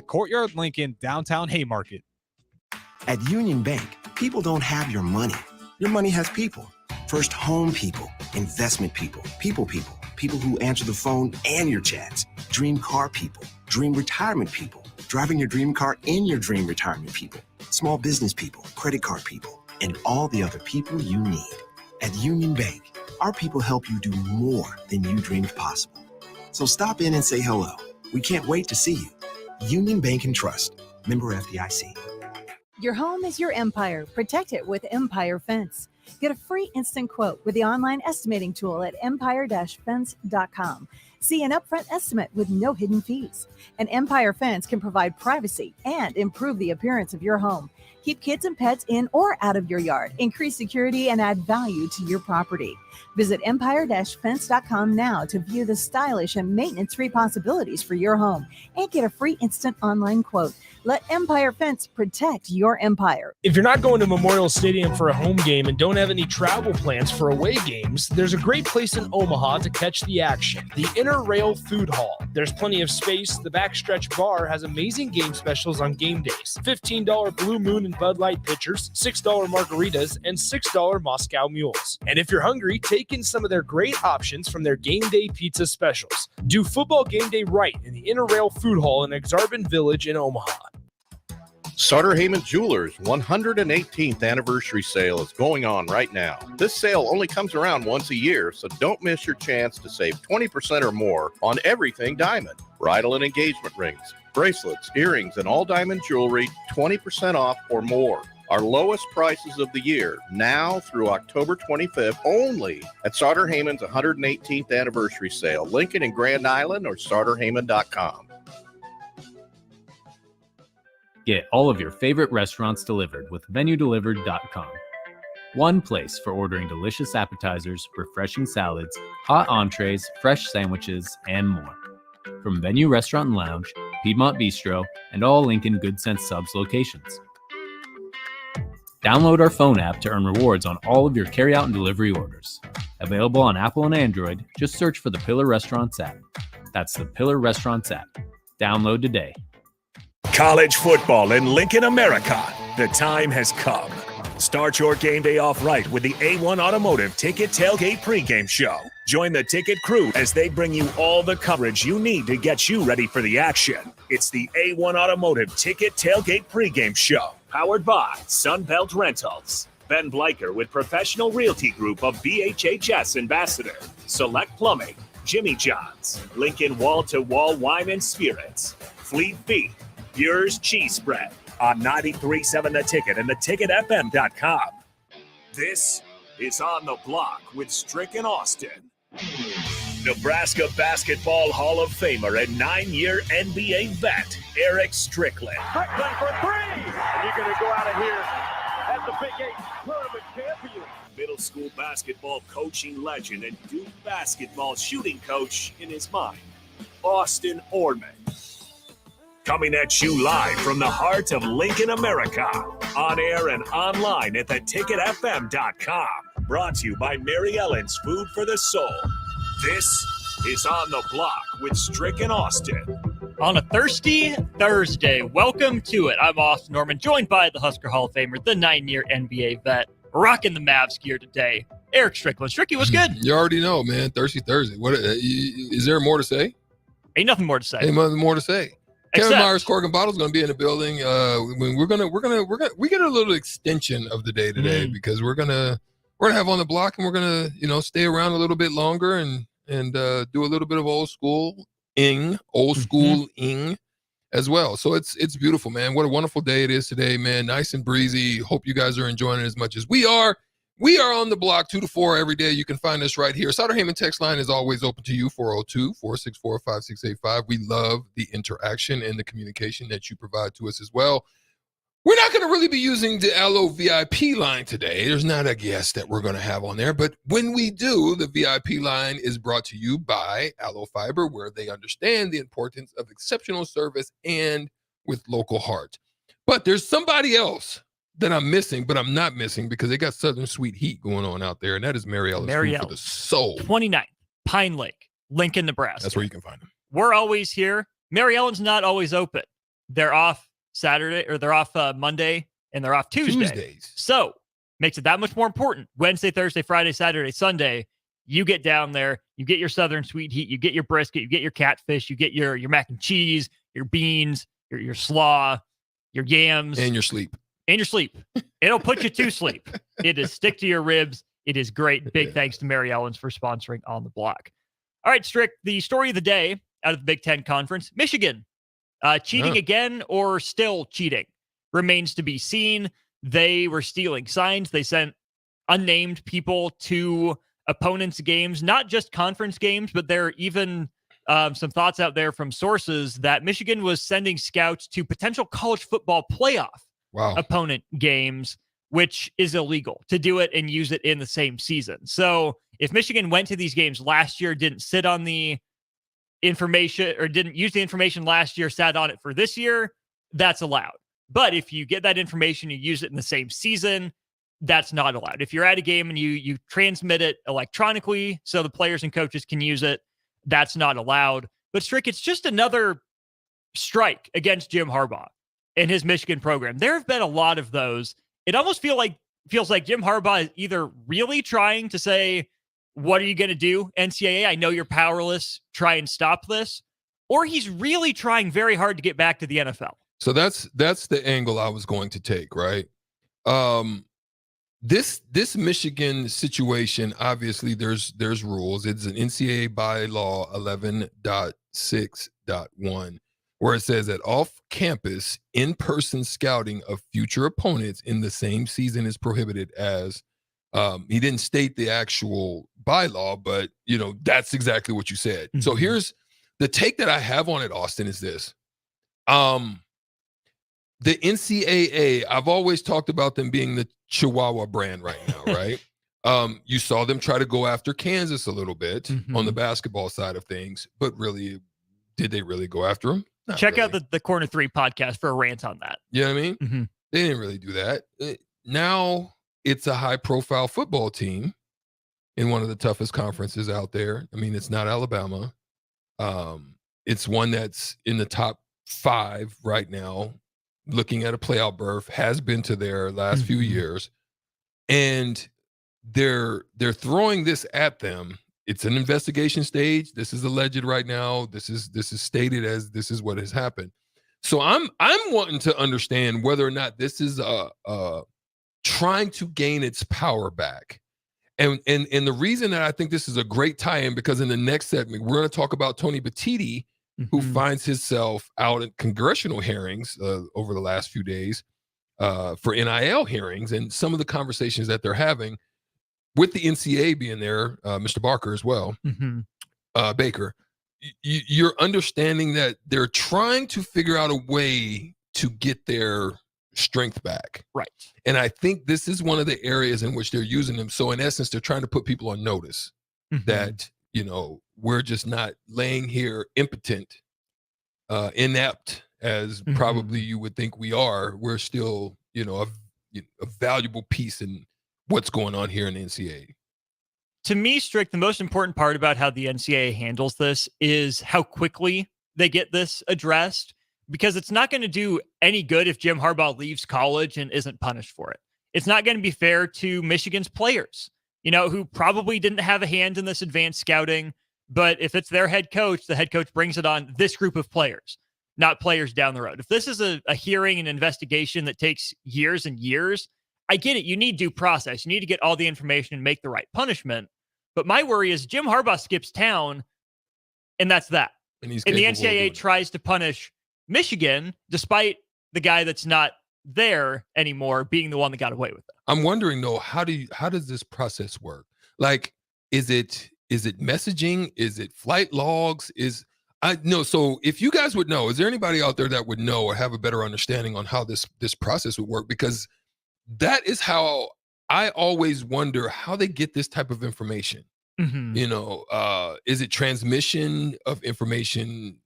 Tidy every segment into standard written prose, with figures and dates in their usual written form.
the Courtyard Lincoln downtown Haymarket. At Union Bank, people don't have your money. Your money has people. First home people, investment people, people who answer the phone and your chats, dream car people, dream retirement people, driving your dream car in your dream retirement people, small business people, credit card people, and all the other people you need. At Union Bank, our people help you do more than you dreamed possible. So stop in and say hello. We can't wait to see you. Union Bank and Trust. Member FDIC. Your home is your empire. Protect it with Empire Fence. Get a free instant quote with the online estimating tool at empire-fence.com. See an upfront estimate with no hidden fees. An Empire Fence can provide privacy and improve the appearance of your home. Keep kids and pets in or out of your yard. Increase security and add value to your property. Visit empire-fence.com now to view the stylish and maintenance-free possibilities for your home and get a free instant online quote. Let Empire Fence protect your empire. If you're not going to Memorial Stadium for a home game and don't have any travel plans for away games, there's a great place in Omaha to catch the action, the Inner Rail Food Hall. There's plenty of space. The Backstretch Bar has amazing game specials on game days. $15 Blue Moon and Bud Light pitchers, $6 margaritas, and $6 Moscow mules. And if you're hungry, take in some of their great options from their game day pizza specials. Do football game day right in the Inner Rail Food Hall in Exarban Village in Omaha. Sutter Heyman Jewelers 118th anniversary sale is going on right now. This sale only comes around once a year, so don't miss your chance to save 20% or more on everything diamond. Bridal and engagement rings, bracelets, earrings, and all diamond jewelry, 20% off or more. Our lowest prices of the year, now through October 25th, only at Sutter Heyman's 118th anniversary sale. Lincoln and Grand Island or SutterHeyman.com. Get all of your favorite restaurants delivered with VenueDelivered.com. One place for ordering delicious appetizers, refreshing salads, hot entrees, fresh sandwiches, and more. From Venue Restaurant and Lounge, Piedmont Bistro, and all Lincoln Good Sense Subs locations. Download our phone app to earn rewards on all of your carryout and delivery orders. Available on Apple and Android, just search for the Pillar Restaurants app. That's the Pillar Restaurants app. Download today. College football in Lincoln, America. The time has come. Start your game day off right with the A1 Automotive Ticket Tailgate pregame show. Join the ticket crew as they bring you all the coverage you need to get you ready for the action. It's the A1 Automotive Ticket Tailgate pregame show, powered by Sunbelt Rentals. Ben Bleicher with Professional Realty Group of BHHS Ambassador, Select Plumbing, Jimmy John's, Lincoln Wall-to-Wall Wine and Spirits, Fleet Feet, Yours Cheese Spread on 93.7 The Ticket and theticketfm.com. This is On the Block with Strick and Austin. Nebraska Basketball Hall of Famer and 9-year NBA vet, Eric Strickland. Strickland for three! And you're going to go out of here as the Big 8 tournament champion. Middle school basketball coaching legend and Duke basketball shooting coach in his mind, Austin Orman. Coming at you live from the heart of Lincoln, America. On air and online at theticketfm.com. Brought to you by Mary Ellen's Food for the Soul. This is On the Block with Strick and Austin. On a thirsty Thursday, welcome to it. I'm Austin Norman, joined by the Husker Hall of Famer, the 9-year NBA vet, rocking the Mavs gear today, Eric Strickland. Stricky, what's good? You already know, man. Thirsty Thursday. What is there more to say? Ain't nothing more to say. Ain't nothing more to say. Kevin Myers, Cork and Bottle's going to be in the building. We get a little extension of the day today because we're gonna have On the Block, and we're gonna stay around a little bit longer and do a little bit of old school ing as well. So it's beautiful, man. What a wonderful day it is today, man. Nice and breezy. Hope you guys are enjoying it as much as we are. We are On the Block 2 to 4 every day. You can find us right here. Sutter Heyman text line is always open to you, 402-464-5685. We love the interaction and the communication that you provide to us as well. We're not going to really be using the Allo VIP line today. There's not a guest that we're going to have on there. But when we do, the VIP line is brought to you by Allo Fiber, where they understand the importance of exceptional service and with local heart. But there's somebody else that I'm missing, but I'm not missing because they got Southern Sweet Heat going on out there, and that is Mary Ellen's Food for the Soul. 29th, Pine Lake, Lincoln, Nebraska. That's where you can find them. We're always here. Mary Ellen's not always open, they're off Saturday, or they're off Monday, and they're off Tuesdays. So makes it that much more important. Wednesday, Thursday, Friday, Saturday, Sunday, you get down there, you get your Southern Sweet Heat, you get your brisket, you get your catfish, you get your mac and cheese, your beans, your slaw, your yams. And your sleep. And your sleep. It'll put you to sleep. It is stick to your ribs. It is great. Big thanks to Mary Ellen's for sponsoring On the Block. All right, Strick, the story of the day out of the Big Ten Conference, Michigan. Cheating again or still cheating remains to be seen. They were stealing signs. They sent unnamed people to opponents' games, not just conference games, but there are even some thoughts out there from sources that Michigan was sending scouts to potential college football playoff opponent games, which is illegal to do it and use it in the same season. So if Michigan went to these games last year, didn't sit on the information or didn't use the information last year, sat on it for this year, that's allowed. But if you get that information, you use it in the same season, that's not allowed. If you're at a game and you transmit it electronically so the players and coaches can use it, that's not allowed. But Strick, it's just another strike against Jim Harbaugh and his Michigan program. There have been a lot of those. It almost feels like Jim Harbaugh is either really trying to say, what are you going to do, NCAA? I know you're powerless. Try and stop this. Or he's really trying very hard to get back to the NFL. So that's the angle I was going to take, right? This Michigan situation, obviously there's rules. It's an NCAA bylaw 11.6.1, where it says that off-campus in-person scouting of future opponents in the same season is prohibited as he didn't state the actual bylaw, but that's exactly what you said. Mm-hmm. So here's the take that I have on it, Austin, is this. The NCAA, I've always talked about them being the Chihuahua brand right now, right? You saw them try to go after Kansas a little bit on the basketball side of things, but really, did they really go after them? Not Check really. out the Corner 3 podcast for a rant on that. You know what I mean? Mm-hmm. They didn't really do that. Now it's a high-profile football team in one of the toughest conferences out there. I mean, it's not Alabama. It's one that's in the top 5 right now, looking at a playoff berth, has been to their last few years, and they're throwing this at them. It's an investigation stage. This is alleged right now. This is stated as this is what has happened. So I'm wanting to understand whether or not this is trying to gain its power back. And the reason that I think this is a great tie-in, because in the next segment we're going to talk about Tony Petitti, who finds himself out at congressional hearings over the last few days for NIL hearings, and some of the conversations that they're having with the NCAA being there, Mr. Barker as well, Baker. You're understanding that they're trying to figure out a way to get their strength back. Right. And I think this is one of the areas in which they're using them. So in essence, they're trying to put people on notice that, we're just not laying here impotent, inept, as probably you would think we are. We're still, a valuable piece in what's going on here in the NCAA. To me, Strick, the most important part about how the NCAA handles this is how quickly they get this addressed, because it's not going to do any good if Jim Harbaugh leaves college and isn't punished for it. It's not going to be fair to Michigan's players, who probably didn't have a hand in this advanced scouting. But if it's their head coach, the head coach brings it on this group of players, not players down the road. If this is a hearing and investigation that takes years and years, I get it. You need due process. You need to get all the information and make the right punishment. But my worry is Jim Harbaugh skips town, and that's that. And the NCAA tries to punish Michigan, despite the guy that's not there anymore being the one that got away with it. I'm wondering, though, how does this process work? Like, is it messaging? Is it flight logs? So if you guys would know, is there anybody out there that would know or have a better understanding on how this process would work? Because that is how I always wonder how they get this type of information. Is it transmission of information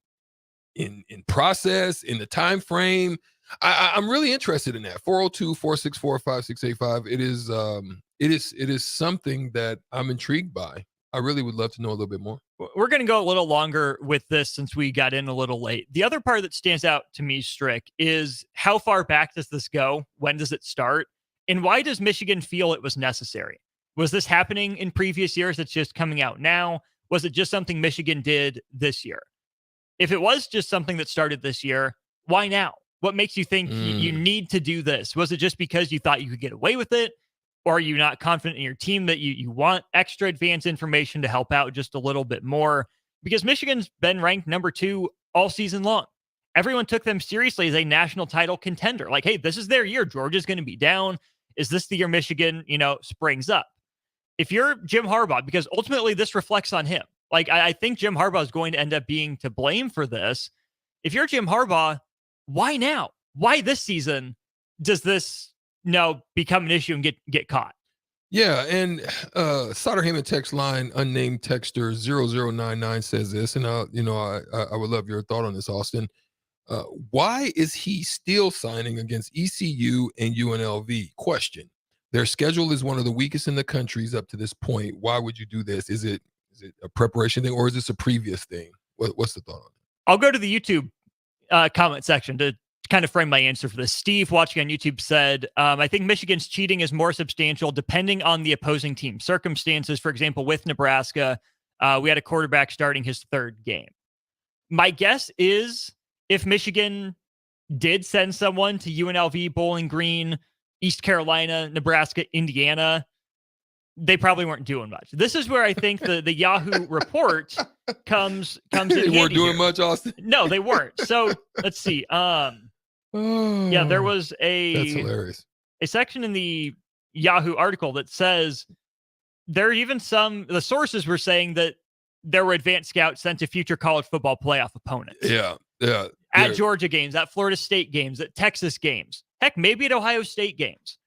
in process, in the time frame? I'm really interested in that. 402-464-5685. It is something that I'm intrigued by. I really would love to know a little bit more. We're going to go a little longer with this since we got in a little late. The other part that stands out to me, Strick, is how far back does this go? When does it start? And why does Michigan feel it was necessary? Was this happening in previous years that's just coming out now? Was it just something Michigan did this year? If it was just something that started this year, why now? What makes you think you need to do this? Was it just because you thought you could get away with it? Or are you not confident in your team that you want extra advanced information to help out just a little bit more? Because Michigan's been ranked number 2 all season long. Everyone took them seriously as a national title contender. Like, hey, this is their year. Georgia's going to be down. Is this the year Michigan, springs up? If you're Jim Harbaugh, because ultimately this reflects on him. Like, I think Jim Harbaugh is going to end up being to blame for this. If you're Jim Harbaugh, why now? Why this season does this become an issue and get caught? Yeah, and Sutter Heyman text line, unnamed texter 0099 says this, and I would love your thought on this, Austin. Why is he still signing against ECU and UNLV? Question. Their schedule is one of the weakest in the countries up to this point. Why would you do this? Is it a preparation thing, or is this a previous thing? What's the thought on it? I'll go to the YouTube comment section to kind of frame my answer for this. Steve, watching on YouTube, said, I think Michigan's cheating is more substantial depending on the opposing team circumstances. For example, with Nebraska, we had a quarterback starting his 3rd game. My guess is if Michigan did send someone to UNLV, Bowling Green, East Carolina, Nebraska, Indiana, they probably weren't doing much. This is where I think the Yahoo report comes in. They weren't doing here. much, Austin. No, they weren't. So let's see. Yeah, there was That's hilarious. A section in the Yahoo article that says there are even the sources were saying that there were advanced scouts sent to future college football playoff opponents. Yeah. At Georgia games, at Florida State games, at Texas games, heck, maybe at Ohio State games.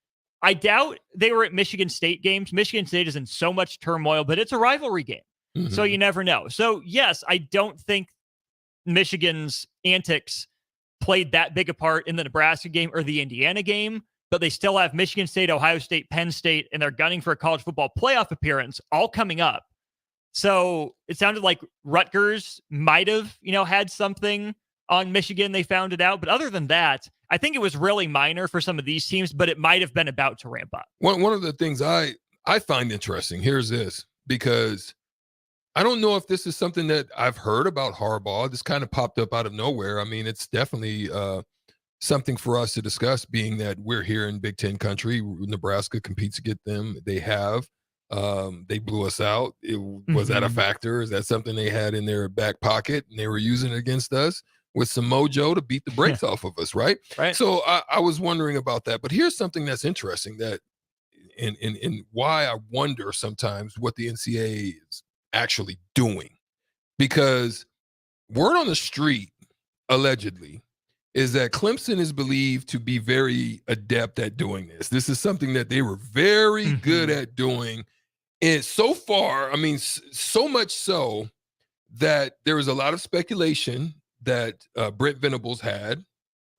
I doubt they were at Michigan State games. Michigan State is in so much turmoil, but it's a rivalry game. Mm-hmm. So you never know. So yes, I don't think Michigan's antics played that big a part in the Nebraska game or the Indiana game, but they still have Michigan State, Ohio State, Penn State, and they're gunning for a college football playoff appearance all coming up. So it sounded like Rutgers might have, had something on Michigan. They found it out. But other than that, I think it was really minor for some of these teams, but it might have been about to ramp up. One of the things I find interesting, here's this, because I don't know if this is something that I've heard about Harbaugh. This kind of popped up out of nowhere. I mean, it's definitely something for us to discuss, being that we're here in Big Ten country. Nebraska competes against them. They have. They blew us out. Was that a factor? Is that something they had in their back pocket and they were using it against us with some mojo to beat the brakes off of us, right? Right. So I was wondering about that. But here's something that's interesting, that and why I wonder sometimes what the NCAA is actually doing. Because word on the street, allegedly, is that Clemson is believed to be very adept at doing this. This is something that they were very good at doing. And so far, I mean, so much so that there was a lot of speculation that Brent Venables had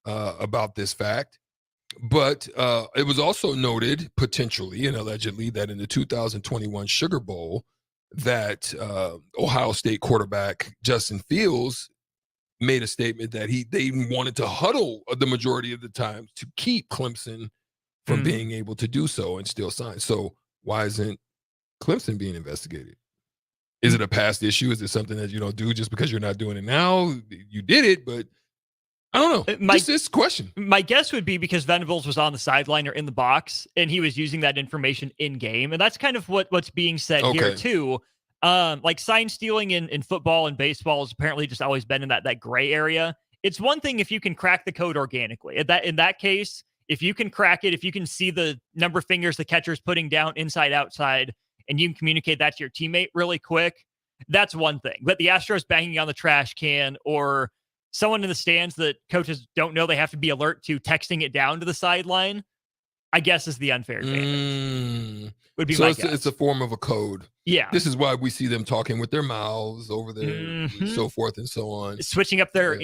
about this fact. But it was also noted, potentially and allegedly, that in the 2021 Sugar Bowl, that Ohio State quarterback Justin Fields made a statement that they wanted to huddle the majority of the time to keep Clemson from being able to do so and still sign. So why isn't Clemson being investigated? Is it a past issue? Is it something that you don't do just because you're not doing it now? You did it, but I don't know. This question. My guess would be because Venables was on the sideline or in the box, and he was using that information in game, and that's kind of what's being said here too. Like sign stealing in football and baseball has apparently just always been in that gray area. It's one thing if you can crack the code organically. In that case, if you can crack it, if you can see the number of fingers the catcher's putting down inside, outside, and you can communicate that to your teammate really quick, that's one thing. But the Astros banging on the trash can, or someone in the stands that coaches don't know they have to be alert to texting it down to the sideline, I guess is the unfair advantage. Would be my guess. It's a form of a code. Yeah. This is why we see them talking with their mouths over there, and so forth and so on. Switching up their,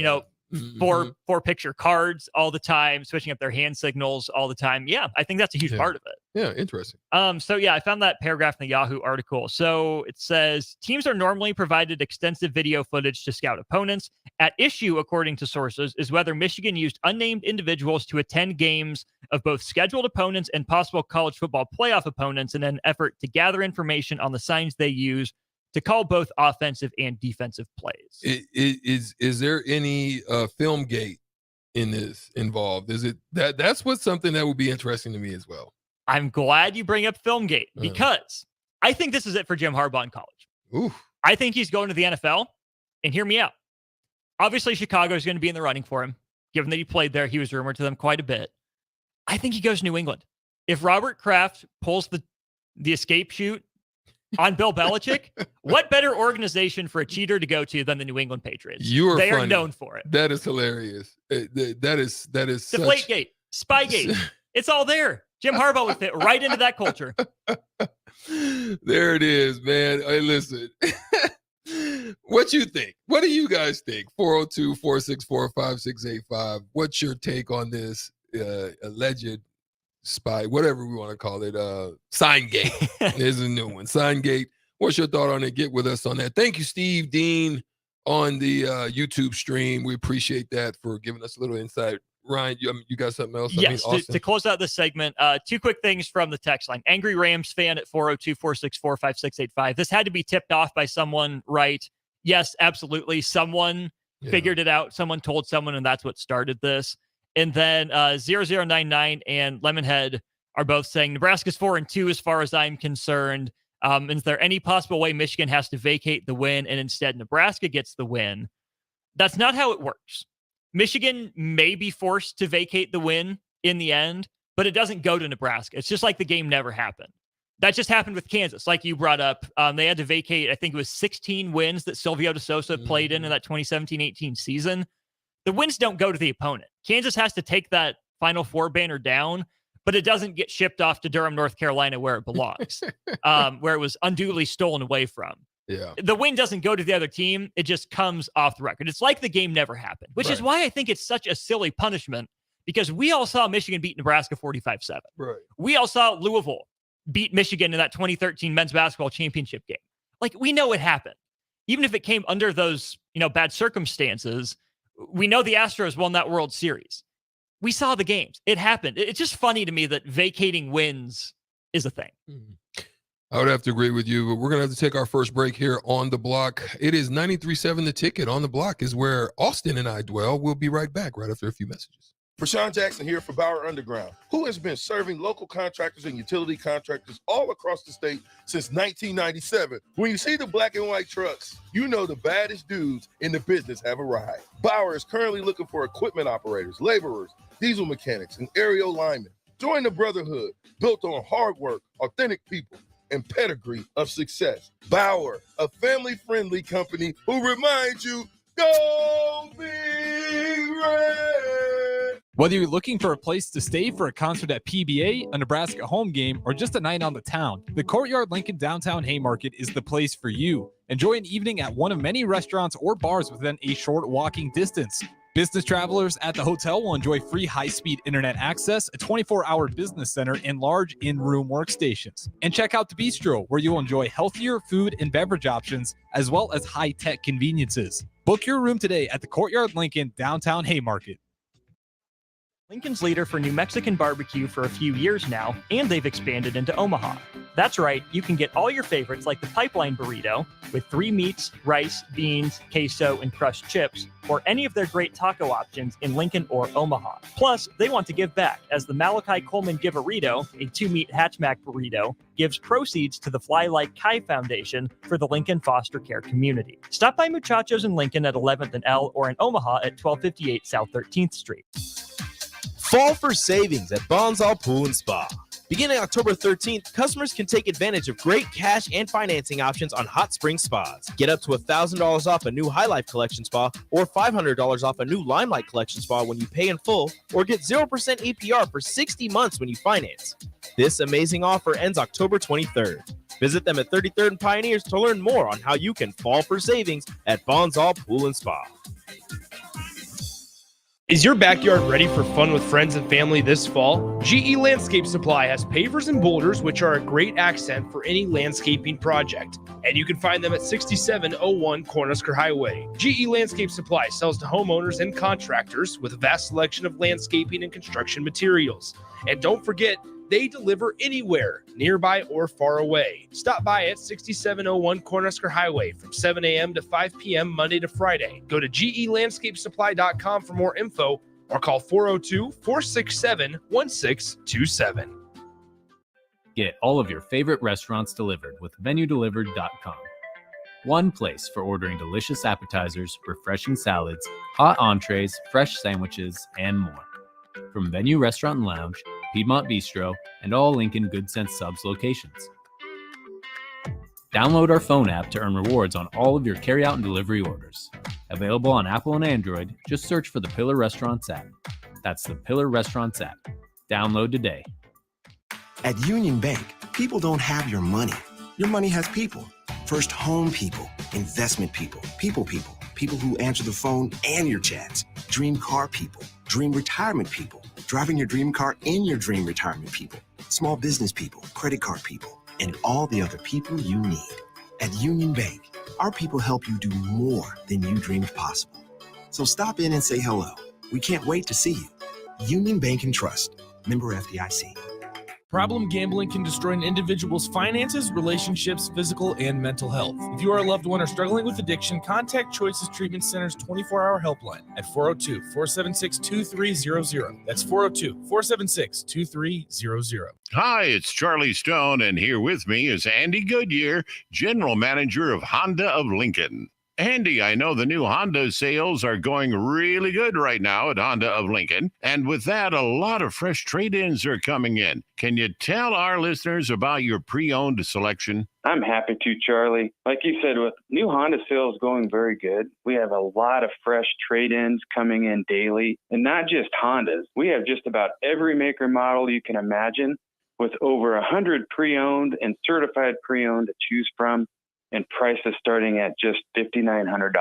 four picture cards all the time, switching up their hand signals all the time. Yeah, I think that's a huge part of it. Yeah, interesting. I found that paragraph in the Yahoo article. So it says teams are normally provided extensive video footage to scout opponents. At issue, according to sources, is whether Michigan used unnamed individuals to attend games of both scheduled opponents and possible college football playoff opponents in an effort to gather information on the signs they use to call both offensive and defensive plays. Is there any film gate in this involved? Is it that's what's something that would be interesting to me as well. I'm glad you bring up Filmgate because I think this is it for Jim Harbaugh in college. Ooh. I think he's going to the NFL, and hear me out. Obviously, Chicago is going to be in the running for him, given that he played there. He was rumored to them quite a bit. I think he goes to New England. If Robert Kraft pulls the escape chute on Bill Belichick, what better organization for a cheater to go to than the New England Patriots? They are known for it. That is hilarious. That is Deflategate, Spygate. It's all there. Jim Harbaugh would fit right into that culture. There it is, man. Hey, listen. What you think? What do you guys think? 402-464-5685. What's your take on this alleged spy, whatever we want to call it? Signgate. There's a new one. Signgate. What's your thought on it? Get with us on that. Thank you, Steve Dean, on the YouTube stream. We appreciate that for giving us a little insight. Ryan, you got something else? Yes, to close out this segment, two quick things from the text line. Angry Rams fan at 402-464-5685. This had to be tipped off by someone, right? Yes, absolutely. Someone figured it out. Someone told someone, and that's what started this. And then 0099 and Lemonhead are both saying Nebraska's 4-2 as far as I'm concerned. Is there any possible way Michigan has to vacate the win and instead Nebraska gets the win? That's not how it works. Michigan may be forced to vacate the win in the end, but it doesn't go to Nebraska. It's just like the game never happened. That just happened with Kansas, like you brought up. They had to vacate, I think it was 16 wins that Silvio De Sousa played in that 2017-18 season. The wins don't go to the opponent. Kansas has to take that Final Four banner down, but it doesn't get shipped off to Durham, North Carolina, where it belongs, where it was unduly stolen away from. Yeah. The win doesn't go to the other team. It just comes off the record. It's like the game never happened, which is why I think it's such a silly punishment, because we all saw Michigan beat Nebraska 45-7. Right. We all saw Louisville beat Michigan in that 2013 men's basketball championship game. Like, we know it happened. Even if it came under those, bad circumstances, we know the Astros won that World Series. We saw the games. It happened. It's just funny to me that vacating wins is a thing. I would have to agree with you, but we're going to have to take our first break here on The Block. It is 93.7 The Ticket. On The Block is where Austin and I dwell. We'll be right back right after a few messages. Prashawn Jackson here for Bauer Underground, who has been serving local contractors and utility contractors all across the state since 1997. When you see the black and white trucks, you know the baddest dudes in the business have arrived. Bauer is currently looking for equipment operators, laborers, diesel mechanics, and aerial linemen. Join the brotherhood built on hard work, authentic people, and pedigree of success. Bauer, a family-friendly company who reminds you, go Big Red! Whether you're looking for a place to stay for a concert at PBA, a Nebraska home game, or just a night on the town, the Courtyard Lincoln Downtown Haymarket is the place for you. Enjoy an evening at one of many restaurants or bars within a short walking distance. Business travelers at the hotel will enjoy free high-speed internet access, a 24-hour business center, and large in-room workstations. And check out the Bistro, where you'll enjoy healthier food and beverage options, as well as high-tech conveniences. Book your room today at the Courtyard Lincoln Downtown Haymarket. Lincoln's leader for New Mexican barbecue for a few years now, and they've expanded into Omaha. That's right, you can get all your favorites like the Pipeline Burrito with 3 meats, rice, beans, queso, and crushed chips, or any of their great taco options in Lincoln or Omaha. Plus, they want to give back, as the Malachi Coleman Give-A-Rito, a 2-meat hatchback burrito, gives proceeds to the Fly Like Kai Foundation for the Lincoln foster care community. Stop by Muchachos in Lincoln at 11th and L, or in Omaha at 1258 South 13th Street. Fall for savings at Bonzal Pool and Spa. Beginning October 13th, customers can take advantage of great cash and financing options on hot spring spas. Get up to $1,000 off a new High Life Collection spa or $500 off a new Limelight Collection spa when you pay in full, or get 0% APR for 60 months when you finance. This amazing offer ends October 23rd. Visit them at 33rd and Pioneers to learn more on how you can fall for savings at Bonzal Pool and Spa. Is your backyard ready for fun with friends and family this fall? GE Landscape Supply has pavers and boulders, which are a great accent for any landscaping project. And you can find them at 6701 Cornhusker Highway. GE Landscape Supply sells to homeowners and contractors with a vast selection of landscaping and construction materials. And don't forget, they deliver anywhere, nearby or far away. Stop by at 6701 Cornhusker Highway from 7 a.m. to 5 p.m. Monday to Friday. Go to gelandscapesupply.com for more info or call 402-467-1627. Get all of your favorite restaurants delivered with VenueDelivered.com. One place for ordering delicious appetizers, refreshing salads, hot entrees, fresh sandwiches, and more. From Venue Restaurant and Lounge, Piedmont Bistro, and all Lincoln Good Sense Subs locations. Download our phone app to earn rewards on all of your carryout and delivery orders. Available on Apple and Android, just search for the Pillar Restaurants app. That's the Pillar Restaurants app. Download today. At Union Bank, people don't have your money. Your money has people. First home people, investment people, people who answer the phone and your chats. Dream car people, dream retirement people, driving your dream car in your dream retirement people, small business people, credit card people, and all the other people you need. At Union Bank, our people help you do more than you dreamed possible. So stop in and say hello. We can't wait to see you. Union Bank and Trust, member FDIC. Problem gambling can destroy an individual's finances, relationships, physical, and mental health. If you are a loved one or struggling with addiction, contact Choices Treatment Center's 24-hour helpline at 402-476-2300. That's 402-476-2300. Hi, it's Charlie Stone, and here with me is Andy Goodyear, General Manager of Honda of Lincoln. Andy, I know the new Honda sales are going really good right now at Honda of Lincoln. And with that, a lot of fresh trade-ins are coming in. Can you tell our listeners about your pre-owned selection? I'm happy to, Charlie. Like you said, with new Honda sales going very good, we have a lot of fresh trade-ins coming in daily. And not just Hondas. We have just about every maker model you can imagine, with over 100 pre-owned and certified pre-owned to choose from, and prices starting at just $5,900.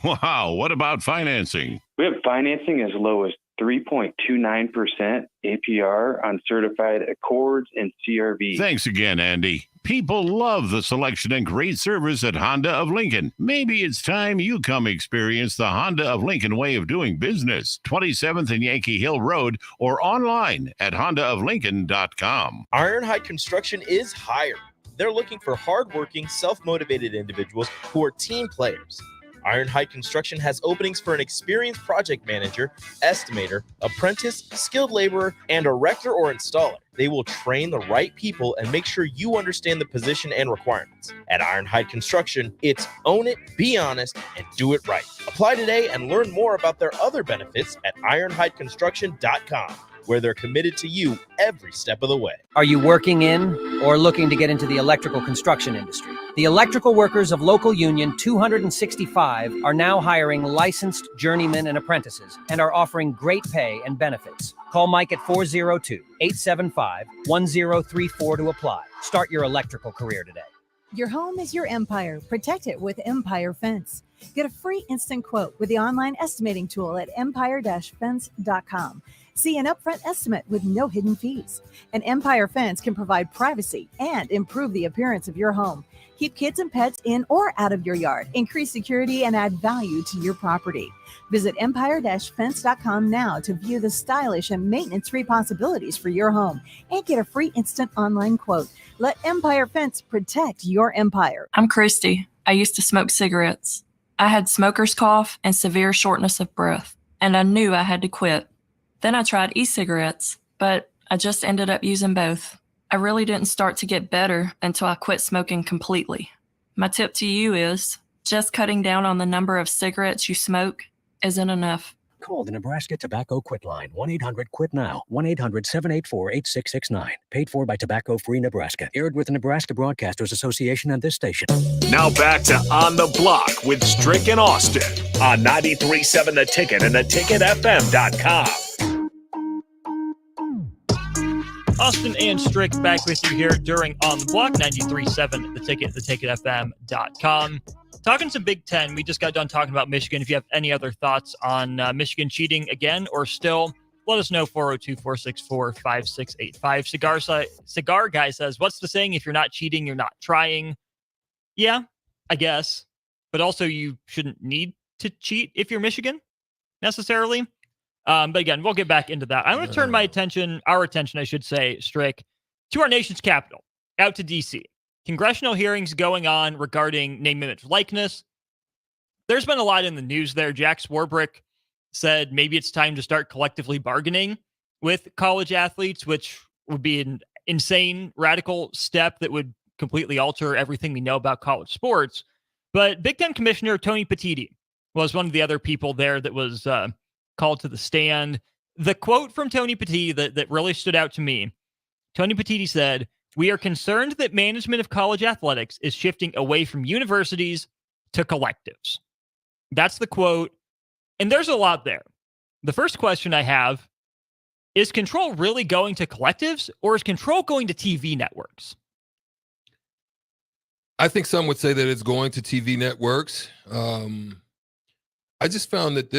Wow, what about financing? We have financing as low as 3.29% APR on certified Accords and CRV. Thanks again, Andy. People love the selection and great service at Honda of Lincoln. Maybe it's time you come experience the Honda of Lincoln way of doing business. 27th and Yankee Hill Road or online at hondaoflincoln.com. Ironhide Construction is hiring. They're looking for hardworking, self-motivated individuals who are team players. Ironhide Construction has openings for an experienced project manager, estimator, apprentice, skilled laborer, and erector or installer. They will train the right people and make sure you understand the position and requirements. At Ironhide Construction, it's own it, be honest, and do it right. Apply today and learn more about their other benefits at ironhideconstruction.com. where they're committed to you every step of the way. Are you working in or looking to get into the electrical construction industry? The electrical workers of Local Union 265 are now hiring licensed journeymen and apprentices and are offering great pay and benefits. Call Mike at 402-875-1034 to apply. Start your electrical career today. Your home is your empire. Protect it with Empire Fence. Get a free instant quote with the online estimating tool at empire-fence.com. See an upfront estimate with no hidden fees. An Empire Fence can provide privacy and improve the appearance of your home. Keep kids and pets in or out of your yard. Increase security and add value to your property. Visit empire-fence.com now to view the stylish and maintenance-free possibilities for your home and get a free instant online quote. Let Empire Fence protect your empire. I'm Christy. I used to smoke cigarettes. I had smoker's cough and severe shortness of breath, and I knew I had to quit. Then I tried e-cigarettes, but I just ended up using both. I really didn't start to get better until I quit smoking completely. My tip to you is just cutting down on the number of cigarettes you smoke isn't enough. Call the Nebraska Tobacco Quit Line, 1-800-QUIT-NOW, 1-800-784-8669. Paid for by Tobacco Free Nebraska. Aired with the Nebraska Broadcasters Association and this station. Now back to On the Block with Strick and Austin on 93.7 The Ticket and theticketfm.com. Austin and Strick back with you here during On the Block, 93.7 The Ticket, theticketfm.com. talking some Big Ten. We just got done talking about Michigan. If you have any other thoughts on Michigan cheating again or still, let us know. 402-464-5685. Cigar Guy says, what's the saying? If you're not cheating, you're not trying. Yeah, I guess. But also you shouldn't need to cheat if you're Michigan necessarily. But again, we'll get back into that. I'm going to turn our attention, I should say, Strick, to our nation's capital, out to D.C. Congressional hearings going on regarding name, image, likeness. There's been a lot in the news there. Jack Swarbrick said maybe it's time to start collectively bargaining with college athletes, which would be an insane, radical step that would completely alter everything we know about college sports. But Big Ten Commissioner Tony Petitti was one of the other people there that was called to the stand. The quote from Tony Petitti that really stood out to me, Tony Petitti said, "We are concerned that management of college athletics is shifting away from universities to collectives." That's the quote. And there's a lot there. The first question I have is control really going to collectives or is control going to TV networks? I think some would say that it's going to TV networks. I just found that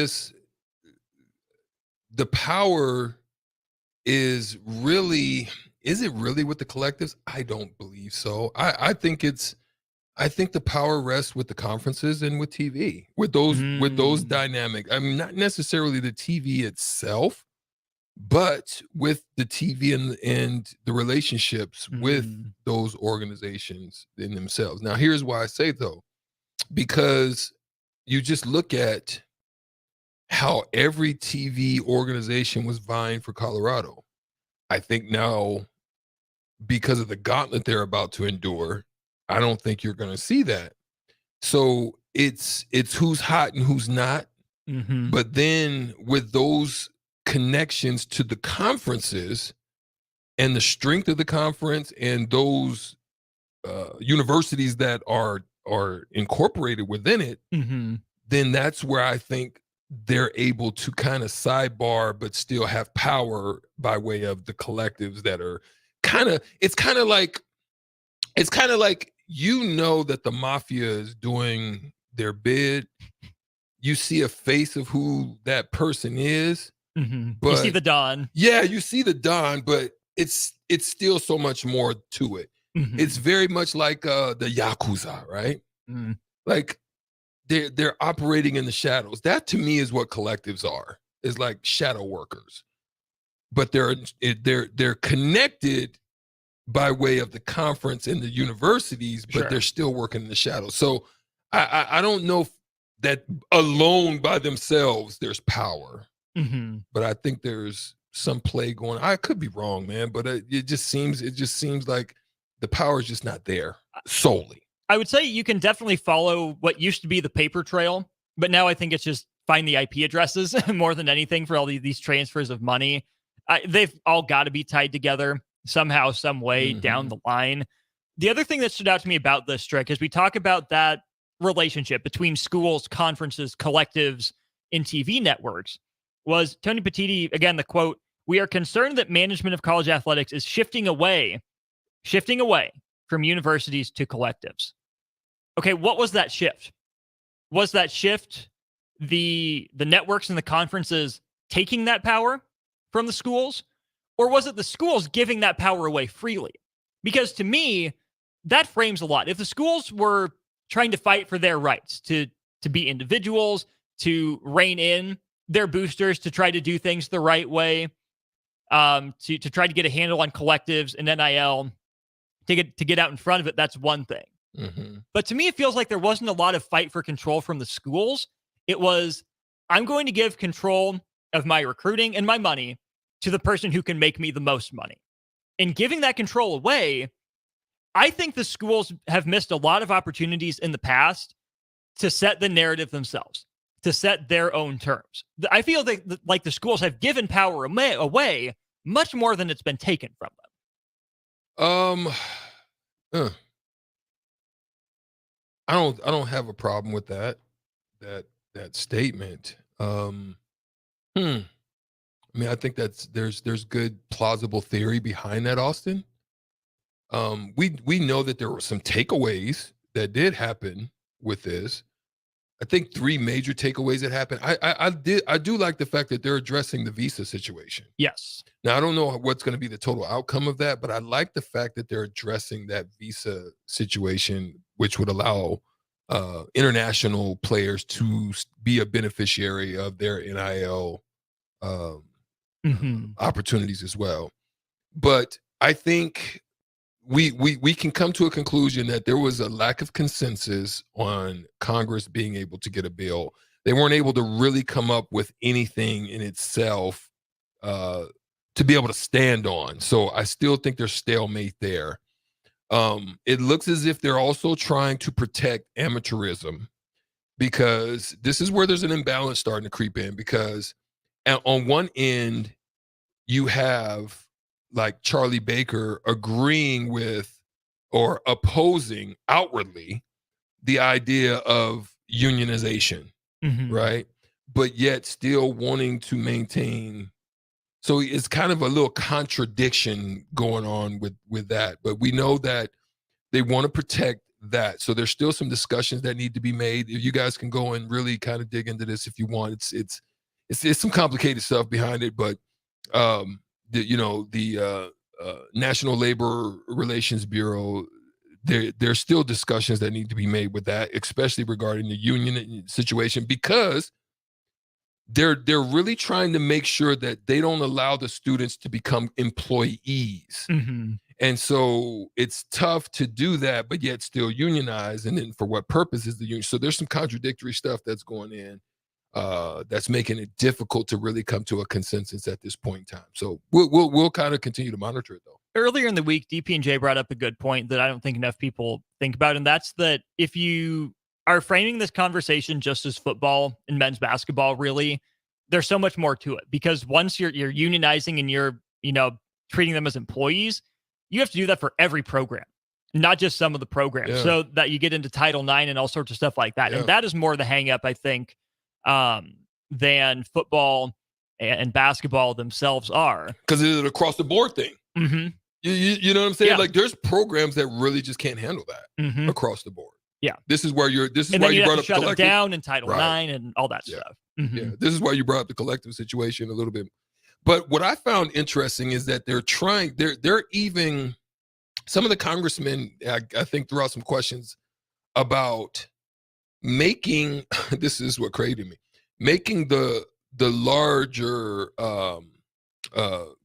the power is it really with the collectives? I don't believe so. I think the power rests with the conferences and with TV, with those dynamics. I mean, not necessarily the TV itself, but with the TV and the relationships with those organizations in themselves. Now, here's why I say though, because you just look at how every TV organization was vying for Colorado. I think now, because of the gauntlet they're about to endure, I don't think you're going to see that. So it's who's hot and who's not. But then with those connections to the conferences and the strength of the conference and those universities that are incorporated within it, then that's where I think they're able to kind of sidebar but still have power by way of the collectives that are it's kind of like that the mafia is doing their bid. You see a face of who that person is. But you see the Don. Yeah, you see the Don, but it's still so much more to it. It's very much like the Yakuza, right? Like they're operating in the shadows. That to me is what collectives are. Is like shadow workers. But they're connected by way of the conference and the universities, but they're still working in the shadows. So I don't know that alone by themselves there's power. But I think there's some play going. I could be wrong, man, but it just seems like the power is just not there solely. I would say you can definitely follow what used to be the paper trail, but now I think it's just find the IP addresses more than anything for all these transfers of money. They've all got to be tied together somehow, some way down the line. The other thing that stood out to me about this, Strick, is we talk about that relationship between schools, conferences, collectives, and TV networks. Was Tony Petitti, again, the quote, "We are concerned that management of college athletics is shifting away from universities to collectives." Okay, what was that shift? Was that shift the networks and the conferences taking that power from the schools? Or was it the schools giving that power away freely? Because to me, that frames a lot. If the schools were trying to fight for their rights to be individuals, to rein in their boosters, to try to do things the right way, to try to get a handle on collectives and NIL, to get out in front of it, that's one thing. But to me, it feels like there wasn't a lot of fight for control from the schools. It was, I'm going to give control of my recruiting and my money to the person who can make me the most money. And giving that control away, I think the schools have missed a lot of opportunities in the past to set the narrative themselves, to set their own terms. I feel like the schools have given power away much more than it's been taken from them. I don't have a problem with that statement. I mean, I think there's good plausible theory behind that, Austin. We know that there were some takeaways that did happen with this. I think 3 major takeaways that happened. I do like the fact that they're addressing the visa situation. Yes. Now, I don't know what's going to be the total outcome of that, but I like the fact that they're addressing that visa situation, which would allow international players to be a beneficiary of their NIL opportunities as well. But I think we can come to a conclusion that there was a lack of consensus on Congress being able to get a bill. They weren't able to really come up with anything in itself to be able to stand on. So I still think there's stalemate there. It looks as if they're also trying to protect amateurism, because this is where there's an imbalance starting to creep in, because on one end you have like Charlie Baker agreeing with or opposing outwardly the idea of unionization, right? But yet still wanting to maintain. So it's kind of a little contradiction going on with that. But we know that they want to protect that. So there's still some discussions that need to be made. If you guys can go and really kind of dig into this if you want. It's some complicated stuff behind it, but the National Labor Relations Bureau, there's still discussions that need to be made with that, especially regarding the union situation, because they're really trying to make sure that they don't allow the students to become employees. And so it's tough to do that, but yet still unionize. And then for what purpose is the union? So there's some contradictory stuff that's going in. That's making it difficult to really come to a consensus at this point in time. So we'll kind of continue to monitor it, though. Earlier in the week, DP&J brought up a good point that I don't think enough people think about, and that's that if you are framing this conversation just as football and men's basketball, really, there's so much more to it, because once you're unionizing and you're treating them as employees, you have to do that for every program, not just some of the programs, so that you get into Title IX and all sorts of stuff like that. And that is more the hang up, I think, than football and basketball themselves are, because it's an across the board thing. You know what I'm saying? Like there's programs that really just can't handle that across the board. This is why you brought up shut collective them down in Title IX and all that stuff. This is why you brought up the collective situation a little bit. But what I found interesting is that they're even, some of the congressmen, I think, threw out some questions about making, this is what created me, making the larger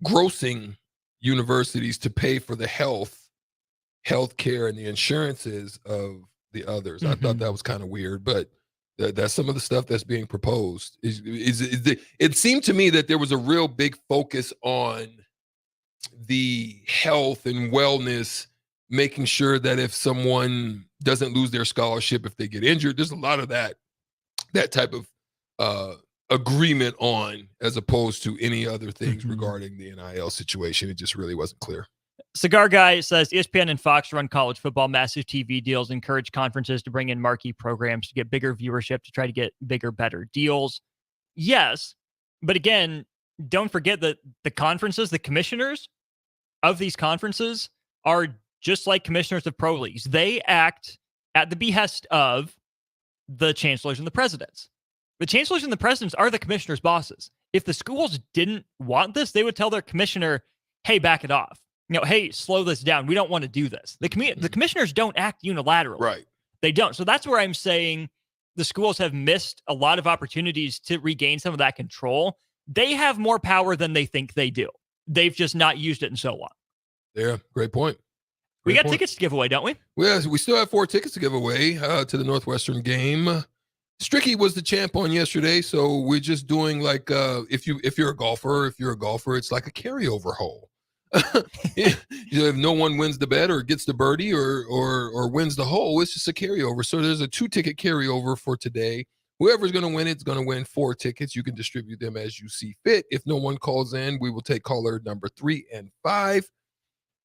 grossing universities to pay for the health care and the insurances of the others. I thought that was kind of weird, but that's some of the stuff that's being proposed. It seemed to me that there was a real big focus on the health and wellness, making sure that if someone doesn't lose their scholarship, if they get injured, there's a lot of that type of agreement on, as opposed to any other things regarding the NIL situation. It just really wasn't clear. Cigar Guy says ESPN and Fox run college football, massive TV deals, encourage conferences to bring in marquee programs to get bigger viewership, to try to get bigger, better deals. Yes, but again, don't forget that the conferences, the commissioners of these conferences are just like commissioners of pro leagues. They act at the behest of the chancellors and the presidents. The chancellors and the presidents are the commissioners' bosses. If the schools didn't want this, they would tell their commissioner, hey, back it off. Hey, slow this down. We don't want to do this. The commissioners don't act unilaterally. Right. They don't. So that's where I'm saying the schools have missed a lot of opportunities to regain some of that control. They have more power than they think they do. They've just not used it in so long. Yeah, great point. We got tickets to give away, don't we? Well, we still have 4 tickets to give away to the Northwestern game. Stricky was the champ on yesterday, so we're just doing like if you're a golfer, it's like a carryover hole. If no one wins the bet or gets the birdie or wins the hole, it's just a carryover. So there's a 2-ticket carryover for today. Whoever's going to win it's going to win 4 tickets. You can distribute them as you see fit. If no one calls in, we will take caller number 3 and 5.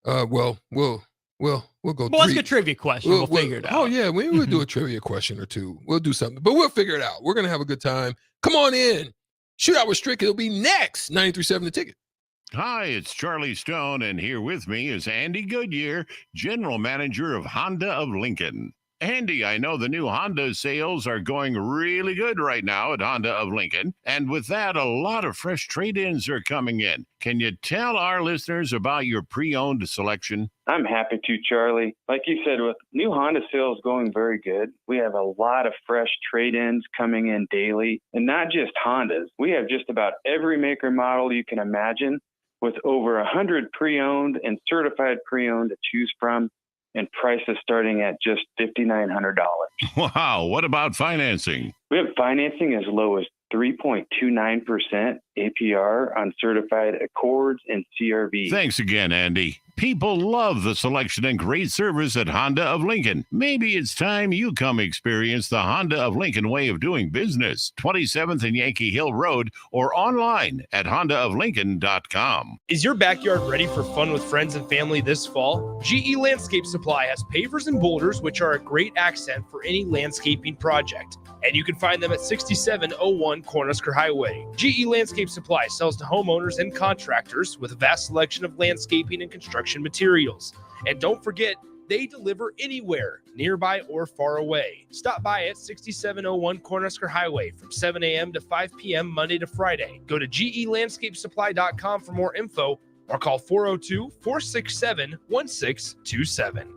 We'll go. Well, 3. let's get a trivia question. We'll figure it out. Oh yeah, we'll do a trivia question or 2. We'll do something, but we'll figure it out. We're gonna have a good time. Come on in. Shootout with Strick. It'll be next. 93.7 The Ticket. Hi, it's Charlie Stone, and here with me is Andy Goodyear, General Manager of Honda of Lincoln. Andy, I know the new Honda sales are going really good right now at Honda of Lincoln. And with that, a lot of fresh trade-ins are coming in. Can you tell our listeners about your pre-owned selection? I'm happy to, Charlie. Like you said, with new Honda sales going very good, we have a lot of fresh trade-ins coming in daily. And not just Hondas. We have just about every maker model you can imagine, with over 100 pre-owned and certified pre-owned to choose from, and prices starting at just $5,900. Wow, what about financing? We have financing as low as 3.29% APR on certified Accords and CRV. Thanks again, Andy. People love the selection and great service at Honda of Lincoln. Maybe it's time you come experience the Honda of Lincoln way of doing business. 27th and Yankee Hill Road, or online at hondaoflincoln.com. Is your backyard ready for fun with friends and family this fall? GE Landscape Supply has pavers and boulders, which are a great accent for any landscaping project. And you can find them at 6701 Cornhusker Highway. GE Landscape Supply sells to homeowners and contractors with a vast selection of landscaping and construction materials. And don't forget, they deliver anywhere, nearby or far away. Stop by at 6701 Cornhusker Highway from 7 a.m. to 5 p.m. Monday to Friday. Go to gelandscapesupply.com for more info or call 402-467-1627.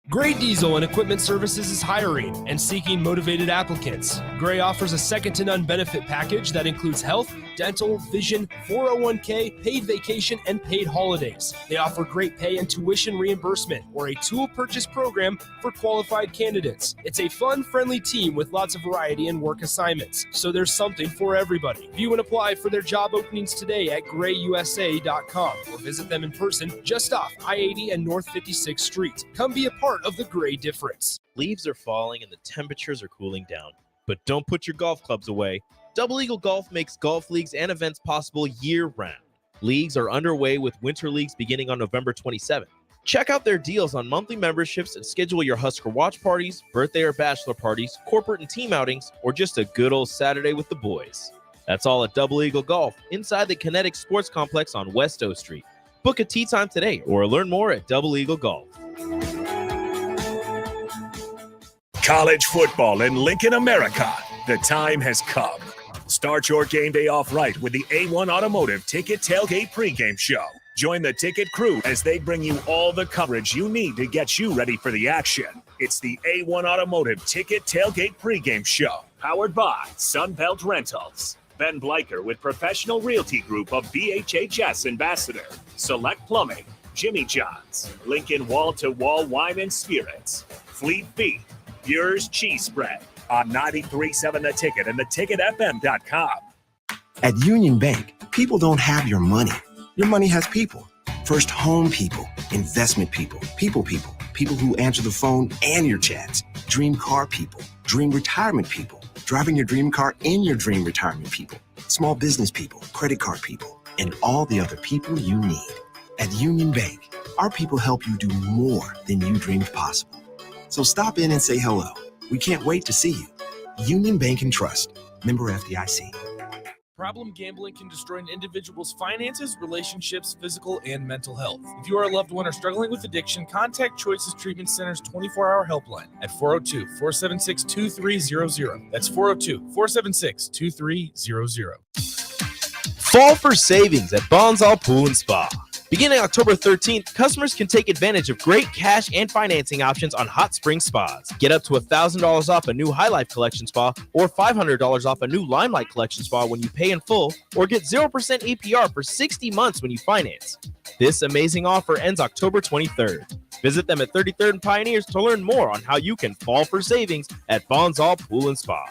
Gray Diesel and Equipment Services is hiring and seeking motivated applicants. Gray offers a second-to-none benefit package that includes health, dental, vision, 401k, paid vacation, and paid holidays. They offer great pay and tuition reimbursement or a tool purchase program for qualified candidates. It's a fun, friendly team with lots of variety and work assignments, so there's something for everybody. View and apply for their job openings today at grayusa.com or visit them in person just off I-80 and North 56th Street. Come be a part of the Gray difference. Leaves are falling and the temperatures are cooling down. But don't put your golf clubs away. Double Eagle Golf makes golf leagues and events possible year-round. Leagues are underway with winter leagues beginning on November 27th. Check out their deals on monthly memberships and schedule your Husker watch parties, birthday or bachelor parties, corporate and team outings, or just a good old Saturday with the boys. That's all at Double Eagle Golf inside the Kinetic Sports Complex on West O Street. Book a tee time today or learn more at Double Eagle Golf. College football in Lincoln, America. The time has come. Start your game day off right with the A1 Automotive Ticket Tailgate pregame show. Join the Ticket crew as they bring you all the coverage you need to get you ready for the action. It's the A1 Automotive Ticket Tailgate pregame show. Powered by Sunbelt Rentals. Ben Bleicher with Professional Realty Group of BHHS Ambassador. Select Plumbing. Jimmy John's. Lincoln Wall-to-Wall Wine and Spirits. Fleet Feet. Bure's Cheese Spread. On 93.7 The Ticket and theticketfm.com. At Union Bank, people don't have your money. Your money has people. First home people, investment people, people who answer the phone and your chats, dream car people, dream retirement people, driving your dream car in your dream retirement people, small business people, credit card people, and all the other people you need. At Union Bank, our people help you do more than you dreamed possible. So stop in and say hello. We can't wait to see you. Union Bank and Trust. Member FDIC. Problem gambling can destroy an individual's finances, relationships, physical, and mental health. If you or a loved one are struggling with addiction, contact Choices Treatment Center's 24-hour helpline at 402-476-2300. That's 402-476-2300. Fall for savings at Bonsall Pool and Spa. Beginning October 13th, customers can take advantage of great cash and financing options on hot spring spas. Get up to $1,000 off a new High Life Collection spa or $500 off a new Limelight Collection spa when you pay in full, or get 0% APR for 60 months when you finance. This amazing offer ends October 23rd. Visit them at 33rd and Pioneers to learn more on how you can fall for savings at Bonsall Pool and Spa.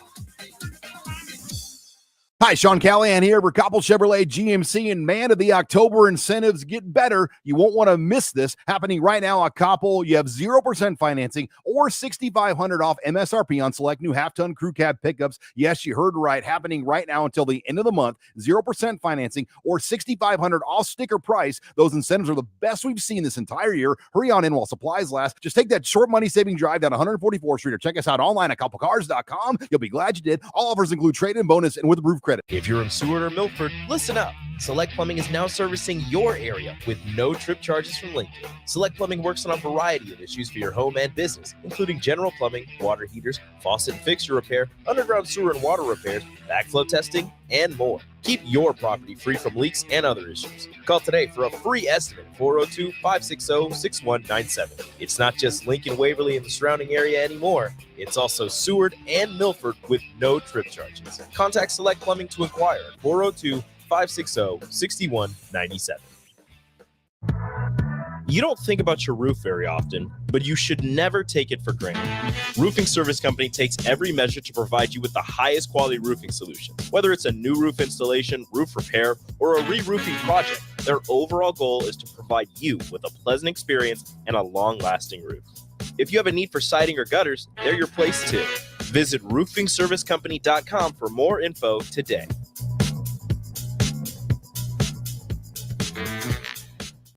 Hi, Sean Callahan here for Coppell Chevrolet GMC, and man, the October incentives get better. You won't want to miss this. Happening right now at Coppell, you have 0% financing or $6,500 off MSRP on select new half-ton crew cab pickups. Yes, you heard right. Happening right now until the end of the month. 0% financing or $6,500 off sticker price. Those incentives are the best we've seen this entire year. Hurry on in while supplies last. Just take that short money-saving drive down 144th Street or check us out online at CoppellCars.com. You'll be glad you did. All offers include trade-in bonus and with approved credit credit. If you're in Seward or Milford, listen up. Select Plumbing is now servicing your area with no trip charges from Lincoln. Select Plumbing works on a variety of issues for your home and business, including general plumbing, water heaters, faucet and fixture repair, underground sewer and water repairs, backflow testing, and more. Keep your property free from leaks and other issues. Call today for a free estimate, 402-560-6197. It's not just Lincoln, Waverly, and the surrounding area anymore. It's also Seward and Milford with no trip charges. Contact Select Plumbing to inquire at 402-560-6197. You don't think about your roof very often, but you should never take it for granted. Roofing Service Company takes every measure to provide you with the highest quality roofing solution. Whether it's a new roof installation, roof repair, or a re-roofing project, their overall goal is to provide you with a pleasant experience and a long-lasting roof. If you have a need for siding or gutters, they're your place too. Visit roofingservicecompany.com for more info today.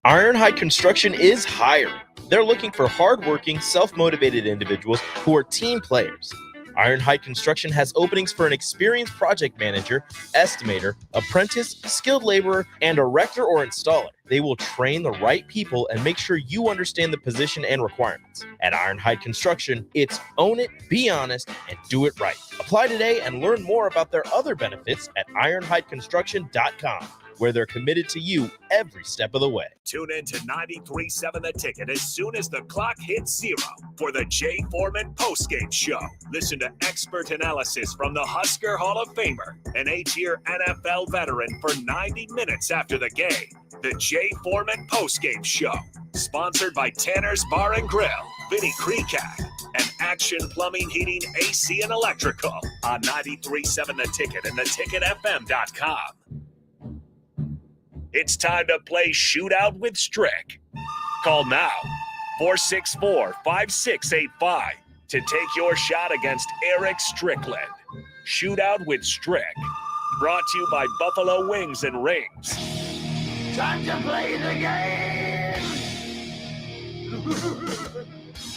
Ironhide Construction is hiring. They're looking for hardworking, self-motivated individuals who are team players. Ironhide Construction has openings for an experienced project manager, estimator, apprentice, skilled laborer, and erector or installer. They will train the right people and make sure you understand the position and requirements. At Ironhide Construction, it's own it, be honest, and do it right. Apply today and learn more about their other benefits at ironhideconstruction.com. where they're committed to you every step of the way. Tune in to 93.7 The Ticket as soon as the clock hits 0 for the Jay Foreman postgame show. Listen to expert analysis from the Husker Hall of Famer, an 8-year NFL veteran, for 90 minutes after the game. The Jay Foreman postgame show, sponsored by Tanner's Bar and Grill, Vinny Kreekak, and Action Plumbing, Heating, AC, and Electrical on 93.7 The Ticket and theticketfm.com. It's time to play Shootout with Strick. Call now, 464-5685, to take your shot against Eric Strickland. Shootout with Strick. Brought to you by Buffalo Wings and Rings. Time to play the game!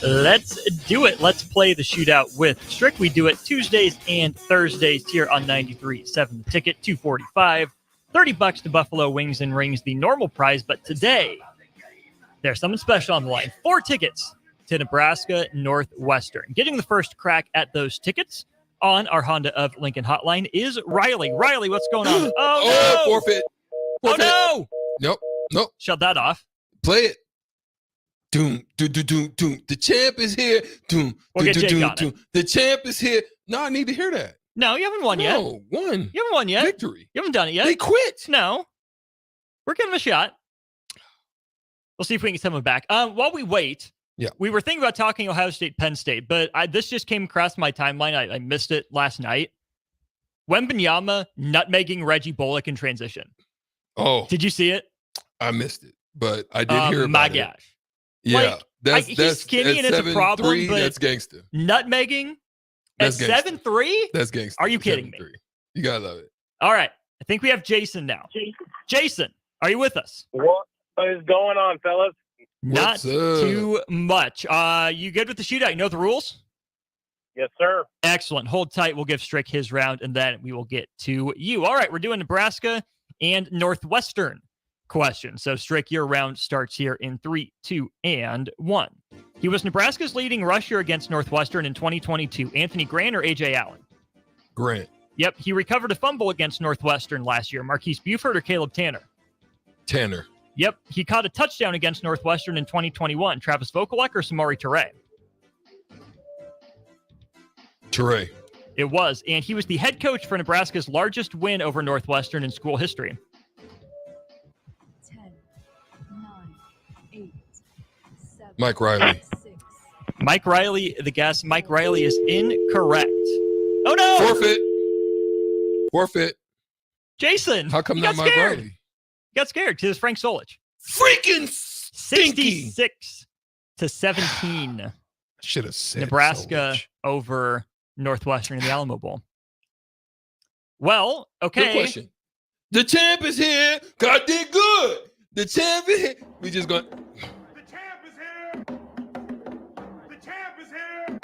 Let's do it. Let's play the Shootout with Strick. We do it Tuesdays and Thursdays here on 93.7 The Ticket, $245. $30 to Buffalo Wings and Rings, the normal prize. But today, there's something special on the line. 4 tickets to Nebraska Northwestern. Getting the first crack at those tickets on our Honda of Lincoln hotline is Riley. Riley, what's going on? Oh, no! Forfeit. Oh, no! Nope. Shut that off. Play it. Doom, doom, doom, doom, doom. The champ is here. Doom, We'll doom, get doom, Jake doom, on doom. The champ is here. No, I need to hear that. No, you haven't won yet. No, won. You haven't won yet. Victory. You haven't done it yet. They quit. No. We're giving them a shot. We'll see if we can get someone back. While we wait, we were thinking about talking Ohio State, Penn State, but this just came across my timeline. I missed it last night. Wembanyama nutmegging Reggie Bullock in transition. Oh. Did you see it? I missed it, but I did hear about my it. gosh. Yeah. Like, he's skinny and it's a problem, 7'3", but that's gangster. Nutmegging That's at gangster. 7'3"? That's gangster. Are you kidding me? 7'3". You gotta love it. All right. I think we have Jason now. Jason, are you with us? What is going on, fellas? Not too much. You good with the shootout? You know the rules? Yes, sir. Excellent. Hold tight. We'll give Strick his round, and then we will get to you. All right. We're doing Nebraska and Northwestern question. So, Strick, your round starts here in 3, 2, and 1. He was Nebraska's leading rusher against Northwestern in 2022. Anthony Grant or A.J. Allen? Grant. Yep. He recovered a fumble against Northwestern last year. Marquise Buford or Caleb Tanner? Tanner. Yep. He caught a touchdown against Northwestern in 2021. Travis Vokalek or Samori Toure? Toure. It was. And he was the head coach for Nebraska's largest win over Northwestern in school history. 10, 9, 8, 7, Mike Riley. 6. Mike Riley, the guess. Mike Riley is incorrect. Oh, no! Forfeit. Jason. How come you not got Mike scared. Riley? You got scared because it's Frank Solich. Freaking stinky. 66-17. Should have said Nebraska Solich. over Northwestern in the Alamo Bowl. Well, okay. Good question. The champ is here. God did good. The champ is here. We just going. The champ is here. The champ is here.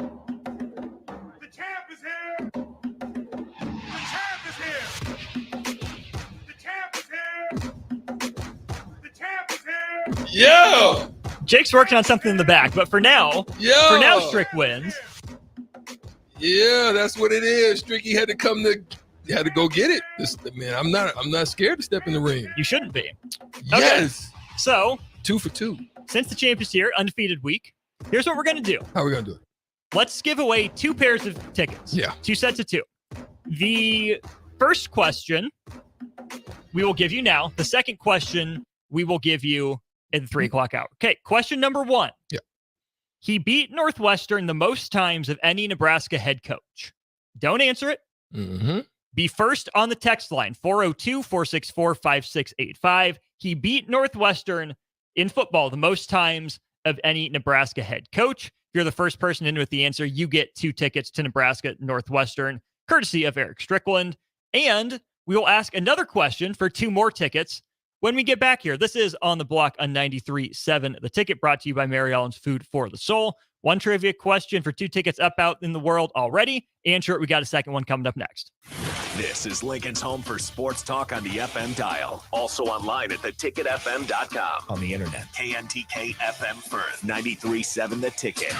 The champ is here. The champ is here. Yo! Jake's working on something in the back, but for now, Strick wins. Yeah, that's what it is. Stricky had to go get it. Man, I'm not scared to step in the ring. You shouldn't be. Yes. Okay. So 2 for 2. Since the champ is here, undefeated week, here's what we're gonna do. How are we gonna do it? Let's give away 2 pairs of tickets. Yeah. 2 sets of 2. The first question we will give you now. The second question we will give you in the 3 o'clock hour. Okay, question number 1. Yeah. He beat Northwestern the most times of any Nebraska head coach. Don't answer it. Mm-hmm. Be first on the text line, 402-464-5685. He beat Northwestern in football the most times of any Nebraska head coach. If you're the first person in with the answer, you get 2 tickets to Nebraska Northwestern, courtesy of Eric Strickland. And we will ask another question for 2 more tickets when we get back here. This is On the Block on 93.7. The Ticket, brought to you by Mary Ellen's Food for the Soul. 1 trivia question for 2 tickets up out in the world already. Answer it. We got a second one coming up next. This is Lincoln's home for sports talk on the FM dial. Also online at theticketfm.com. On the internet, KNTK FM Firth, 93.7 The Ticket.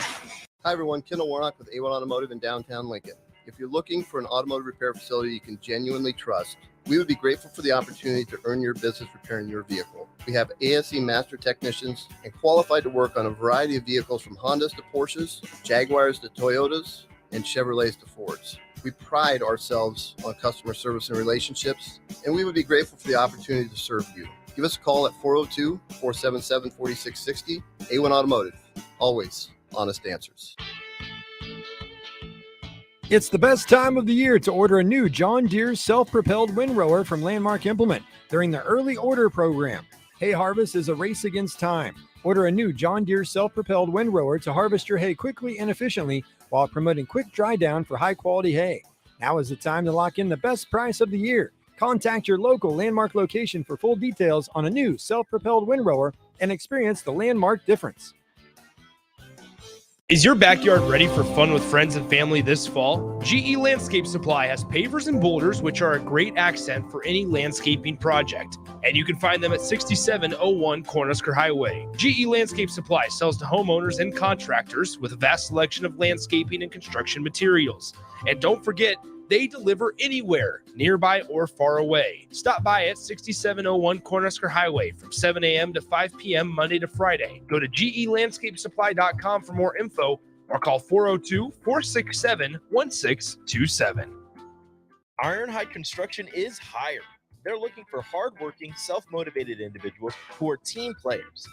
Hi, everyone. Kendall Warnock with A1 Automotive in downtown Lincoln. If you're looking for an automotive repair facility you can genuinely trust, we would be grateful for the opportunity to earn your business repairing your vehicle. We have ASE master technicians and qualified to work on a variety of vehicles from Hondas to Porsches, Jaguars to Toyotas, and Chevrolets to Fords. We pride ourselves on customer service and relationships, and we would be grateful for the opportunity to serve you. Give us a call at 402-477-4660. A1 Automotive. Always honest answers. It's the best time of the year to order a new John Deere self-propelled windrower from Landmark Implement during the early order program. Hay harvest is a race against time. Order a new John Deere self-propelled windrower to harvest your hay quickly and efficiently while promoting quick dry down for high-quality hay. Now is the time to lock in the best price of the year. Contact your local Landmark location for full details on a new self-propelled windrower and experience the Landmark difference. Is your backyard ready for fun with friends and family this fall? GE Landscape Supply has pavers and boulders, which are a great accent for any landscaping project. And you can find them at 6701 Cornhusker Highway. GE Landscape Supply sells to homeowners and contractors with a vast selection of landscaping and construction materials. And don't forget, they deliver anywhere, nearby or far away. Stop by at 6701 Cornhusker Highway from 7 a.m. to 5 p.m. Monday to Friday. Go to GELandscapesupply.com for more info or call 402-467-1627. Ironhide Construction is hiring. They're looking for hardworking, self-motivated individuals who are team players.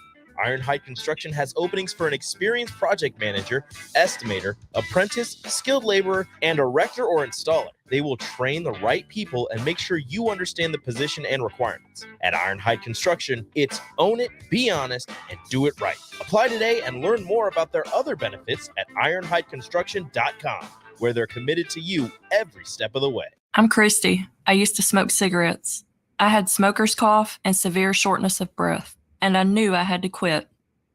Ironhide Construction has openings for an experienced project manager, estimator, apprentice, skilled laborer, and erector or installer. They will train the right people and make sure you understand the position and requirements. At Ironhide Construction, it's own it, be honest, and do it right. Apply today and learn more about their other benefits at ironhideconstruction.com, where they're committed to you every step of the way. I'm Christy. I used to smoke cigarettes. I had smoker's cough and severe shortness of breath, and I knew I had to quit.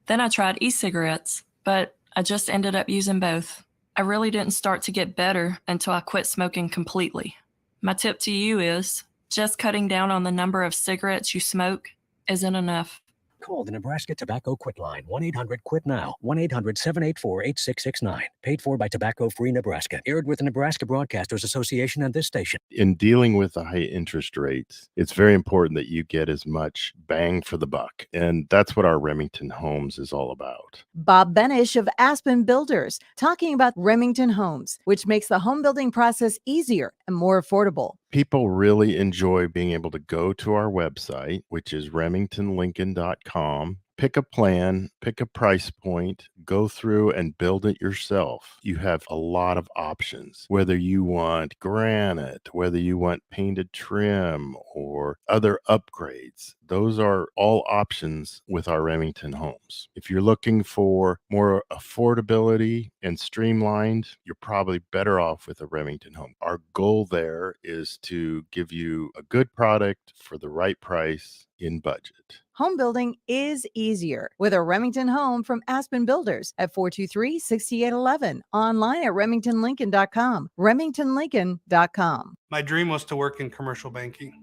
Then I tried e-cigarettes, but I just ended up using both. I really didn't start to get better until I quit smoking completely. My tip to you is just cutting down on the number of cigarettes you smoke isn't enough. Call the Nebraska Tobacco Quit Line, 1-800-QUIT-NOW, 1-800-784-8669. Paid for by Tobacco Free Nebraska. Aired with the Nebraska Broadcasters Association and this station. In dealing with the high interest rates, it's very important that you get as much bang for the buck. And that's what our Remington Homes is all about. Bob Benish of Aspen Builders, talking about Remington Homes, which makes the home building process easier and more affordable. People really enjoy being able to go to our website, which is remingtonlincoln.com, pick a plan, pick a price point, go through and build it yourself. You have a lot of options, whether you want granite, whether you want painted trim or other upgrades. Those are all options with our Remington Homes. If you're looking for more affordability and streamlined, you're probably better off with a Remington Home. Our goal there is to give you a good product for the right price in budget. Home building is easier with a Remington Home from Aspen Builders at 423-6811. Online at remingtonlincoln.com. remingtonlincoln.com. My dream was to work in commercial banking,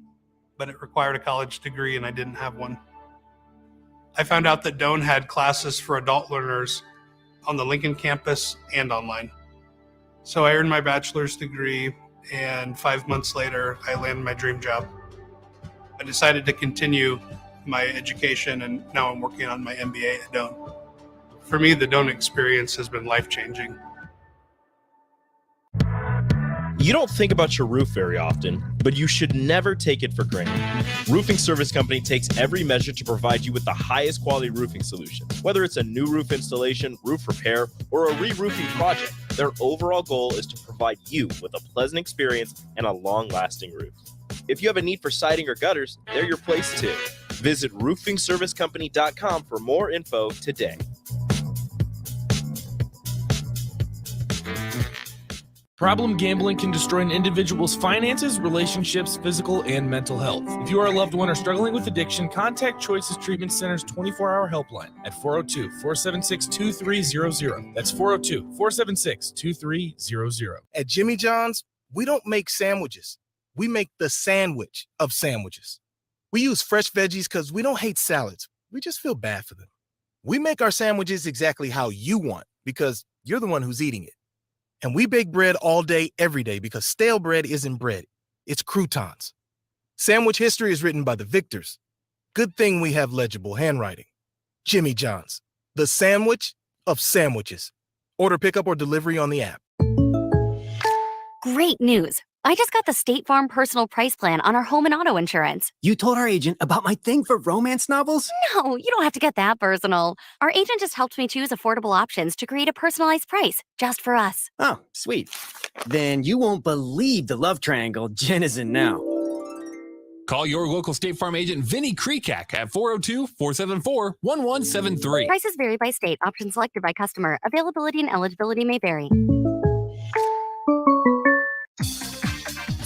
but it required a college degree and I didn't have one. I found out that Doane had classes for adult learners on the Lincoln campus and online. So I earned my bachelor's degree, and 5 months later, I landed my dream job. I decided to continue my education, and now I'm working on my MBA at Doane. For me, the Doane experience has been life-changing. You don't think about your roof very often, but you should never take it for granted. Roofing Service Company takes every measure to provide you with the highest quality roofing solutions. Whether it's a new roof installation, roof repair, or a re-roofing project, their overall goal is to provide you with a pleasant experience and a long-lasting roof. If you have a need for siding or gutters, they're your place too. Visit roofingservicecompany.com for more info today. Problem gambling can destroy an individual's finances, relationships, physical, and mental health. If you are a loved one or struggling with addiction, contact Choices Treatment Center's 24-hour helpline at 402-476-2300. That's 402-476-2300. At Jimmy John's, we don't make sandwiches. We make the sandwich of sandwiches. We use fresh veggies because we don't hate salads. We just feel bad for them. We make our sandwiches exactly how you want because you're the one who's eating it. And we bake bread all day, every day, because stale bread isn't bread. It's croutons. Sandwich history is written by the victors. Good thing we have legible handwriting. Jimmy John's, the sandwich of sandwiches. Order pickup or delivery on the app. Great news. I just got the State Farm Personal Price Plan on our home and auto insurance. You told our agent about my thing for romance novels? No, you don't have to get that personal. Our agent just helped me choose affordable options to create a personalized price just for us. Oh, sweet. Then you won't believe the love triangle Jen is in now. Call your local State Farm agent, Vinny Krekak, at 402-474-1173. Prices vary by state. Options selected by customer. Availability and eligibility may vary.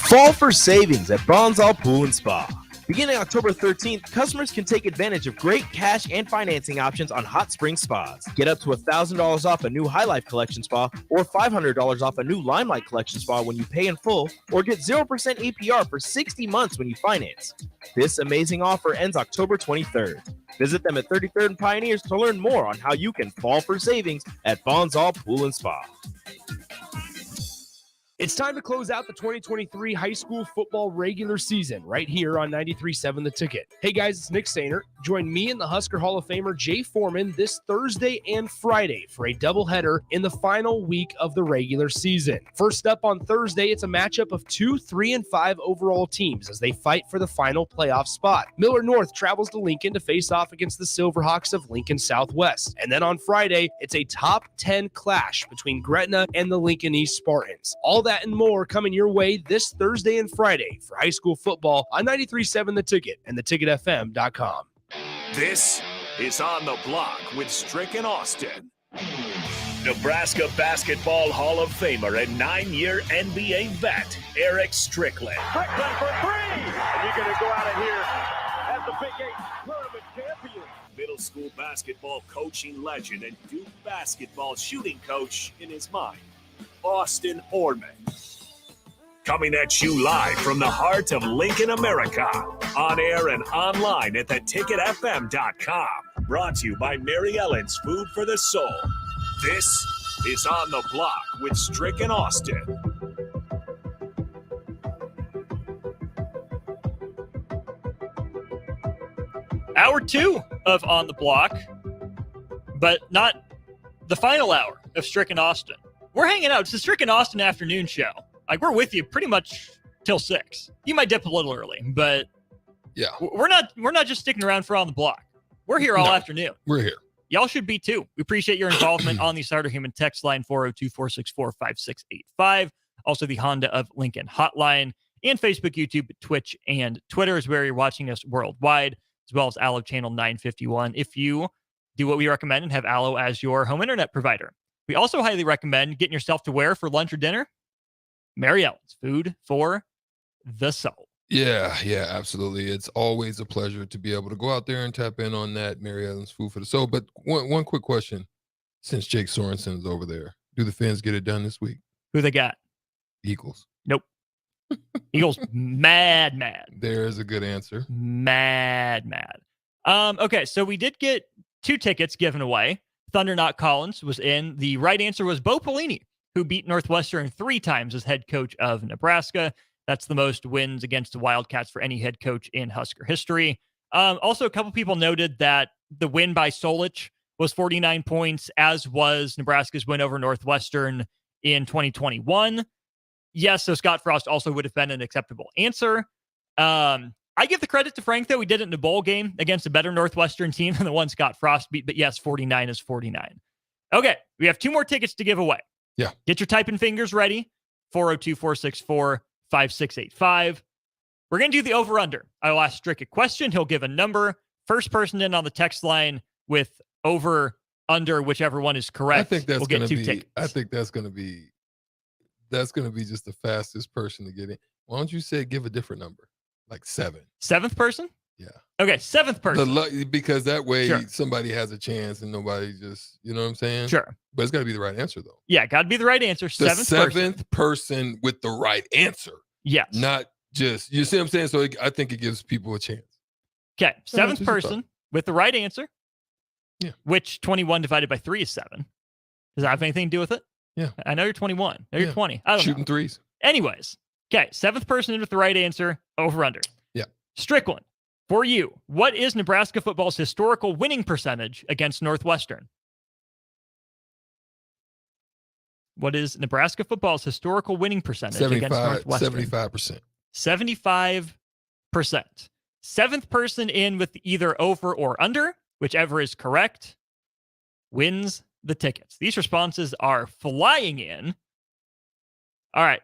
Fall for savings at Bonsall Pool and Spa. Beginning October 13th, customers can take advantage of great cash and financing options on hot spring spas. Get up to $1,000 off a new High Life Collection spa or $500 off a new Limelight Collection spa when you pay in full, or get 0% APR for 60 months when you finance. This amazing offer ends October 23rd. Visit them at 33rd and Pioneers to learn more on how you can fall for savings at Bonsall Pool and Spa. It's time to close out the 2023 high school football regular season right here on 93.7 The Ticket. Hey guys, it's Nick Sainer. Join me and the Husker Hall of Famer Jay Foreman this Thursday and Friday for a doubleheader in the final week of the regular season. First up on Thursday, it's a matchup of 2, 3, and 5 overall teams as they fight for the final playoff spot. Miller North travels to Lincoln to face off against the Silverhawks of Lincoln Southwest. And then on Friday, it's a top 10 clash between Gretna and the Lincoln East Spartans. All that and more coming your way this Thursday and Friday for high school football on 93.7 The Ticket and theticketfm.com. This is On the Block with Strick and Austin. Nebraska Basketball Hall of Famer and 9-year NBA vet, Eric Strickland. Strickland for three! And you're going to go out of here as the Big 8 tournament champion. Middle school basketball coaching legend and Duke basketball shooting coach in his mind, Austin Orman. Coming at you live from the heart of Lincoln, America. On air and online at theticketfm.com. Brought to you by Mary Ellen's Food for the Soul. This is On the Block with Strick and Austin. Hour 2 of On the Block, but not the final hour of Strick and Austin. We're hanging out. It's the Strick and Austin afternoon show. Like, we're with you pretty much till 6. You might dip a little early, but yeah, we're not just sticking around for On the Block. We're here all afternoon. We're here. Y'all should be too. We appreciate your involvement on the Starter Human text line 402-464-5685. Also the Honda of Lincoln hotline, and Facebook, YouTube, Twitch, and Twitter is where you're watching us worldwide, as well as Allo Channel 951. If you do what we recommend and have Allo as your home internet provider. We also highly recommend getting yourself to wear for lunch or dinner. Mary Ellen's Food for the Soul. Yeah, absolutely. It's always a pleasure to be able to go out there and tap in on that Mary Ellen's Food for the Soul. But one quick question. Since Jake Sorensen is over there, do the Fins get it done this week? Who they got? Eagles. Nope. Eagles mad. There's a good answer. Mad. Okay, so we did get 2 tickets given away. Thunder Not Collins was in. The right answer was Bo Pelini, who beat Northwestern 3 times as head coach of Nebraska. That's the most wins against the Wildcats for any head coach in Husker history. Also, a couple people noted that the win by Solich was 49 points, as was Nebraska's win over Northwestern in 2021. Yes, so Scott Frost also would have been an acceptable answer. I give the credit to Frank, though. He did it in a bowl game against a better Northwestern team than the one Scott Frost beat. But yes, 49 is 49. Okay, we have 2 more tickets to give away. Yeah. Get your typing fingers ready. 402-464-5685. We're going to do the over-under. I will ask Strick a question. He'll give a number. First person in on the text line with over, under, whichever one is correct. I think that's will going get to 2 be. tickets. I think that's going to be just the fastest person to get in. Why don't you say give a different number, like 7? 7th person? Yeah. Okay, 7th person. Because that way Sure. somebody has a chance and nobody just, you know what I'm saying? Sure. But it's got to be the right answer though. Yeah, got to be the right answer. The 7th person with the right answer. Yes. Not just, you see what I'm saying? So I think it gives people a chance. Okay, Yeah, that's 7th what you person thought. with the right answer. Yeah. Which 21 divided by 3 is 7. Does that have anything to do with it? Yeah. I know you're 21. I know you're 20. I don't Shooting know. threes. Anyways, okay, 7th person in with the right answer, over under. Yeah. Strickland, for you, what is Nebraska football's historical winning percentage against Northwestern? What is Nebraska football's historical winning percentage against Northwestern? 75%. 75%. 7th person in with either over or under, whichever is correct, wins the tickets. These responses are flying in. All right.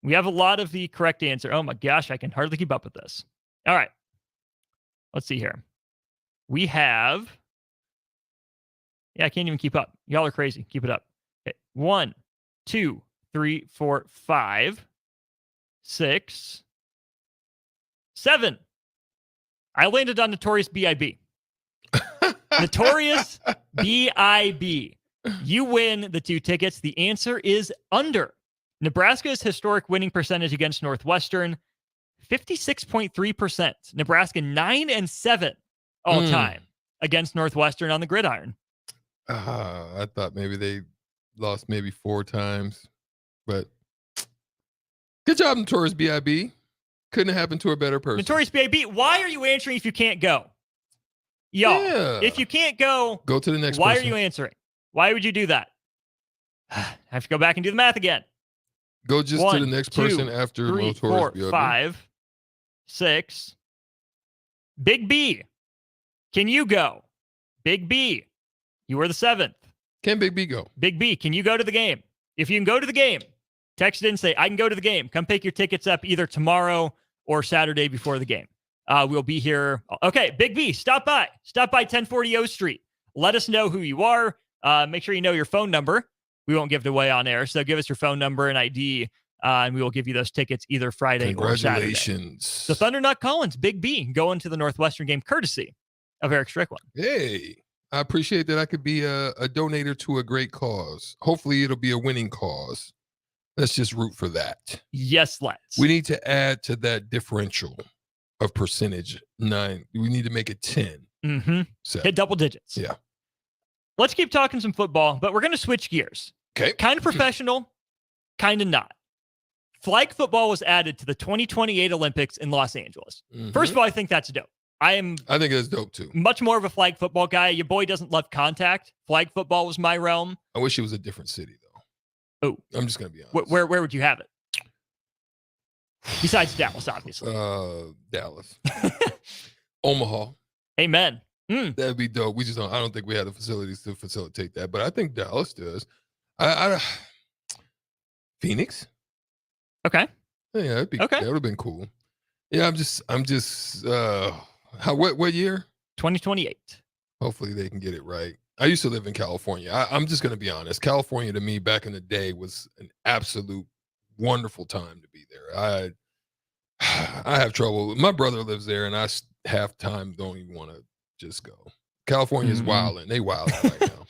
We have a lot of the correct answer. Oh my gosh, I can hardly keep up with this. All right. Let's see here. We have, I can't even keep up. Y'all are crazy. Keep it up. Okay. 1, 2, 3, 4, 5, 6, 7. I landed on Notorious B.I.B. Notorious B.I.B. You win the 2 tickets. The answer is under. Nebraska's historic winning percentage against Northwestern, 56.3%. Nebraska 9-7 all time against Northwestern on the gridiron. I thought maybe they lost maybe 4 times, but good job, Notorious B.I.B. Couldn't have happened to a better person. Notorious B.I.B., why are you answering if you can't go? Y'all, if you can't go to the next why person. are you answering? Why would you do that? I have to go back and do the math again. Go just 1, to the next 2, person after 3, Notorious 4, B.I.B. 5, 6. Big B, can you go? Big B, you were the 7th. Can Big B go? Big B, can you go to the game? If you can go to the game, text it and say, I can go to the game. Come pick your tickets up either tomorrow or Saturday before the game. We'll be here. Okay, Big B, stop by. Stop by 1040 O Street. Let us know who you are. Make sure you know your phone number. We won't give it away on air. So give us your phone number and ID, and we will give you those tickets either Friday or Saturday. Congratulations. So Thunder Not Collins, Big B, going to the Northwestern game courtesy of Eric Strickland. Hey, I appreciate that I could be a donator to a great cause. Hopefully it'll be a winning cause. Let's just root for that. Yes, let's. We need to add to that differential of percentage 9. We need to make it 10. Mm-hmm. So, hit double digits. Yeah. Let's keep talking some football, but we're going to switch gears. Okay. Kind of professional, kind of not. Flag football was added to the 2028 Olympics in Los Angeles. First of all, I think that's dope. I think that's dope too. Much more of a flag football guy. Your boy doesn't love contact. Flag football was my realm. I wish it was a different city though. Oh, I'm just going to be honest. Where would you have it? Besides Dallas, obviously. Dallas. Omaha. Amen. That'd be dope. I don't think we have the facilities to facilitate that, but I think Dallas does. Phoenix. Okay. Yeah, that'd be okay. That would have been cool. Yeah, I'm just what year? 2028. Hopefully they can get it right. I used to live in California. I'm just gonna be honest. California to me back in the day was an absolute wonderful time to be there. I have trouble. My brother lives there, and I half time don't even want to just go. California is wilding. They wild right now.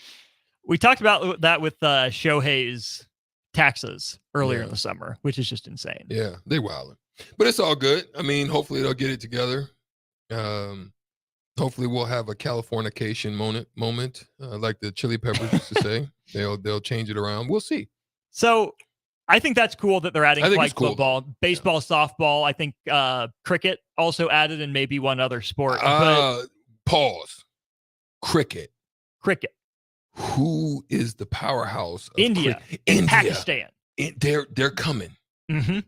We talked about that with Shohei's taxes earlier in the summer, which is just insane. Yeah, they wilding. But it's all good. I mean, hopefully they'll get it together. Hopefully we'll have a Californication moment, like the Chili Peppers used to say. They'll change it around. We'll see. So I think that's cool that they're adding I think flag it's cool. football, baseball, softball. I think cricket also added, and maybe one other sport. Pause. Cricket. Cricket. Who is the powerhouse of India. India. Pakistan. They're coming. Mm-hmm.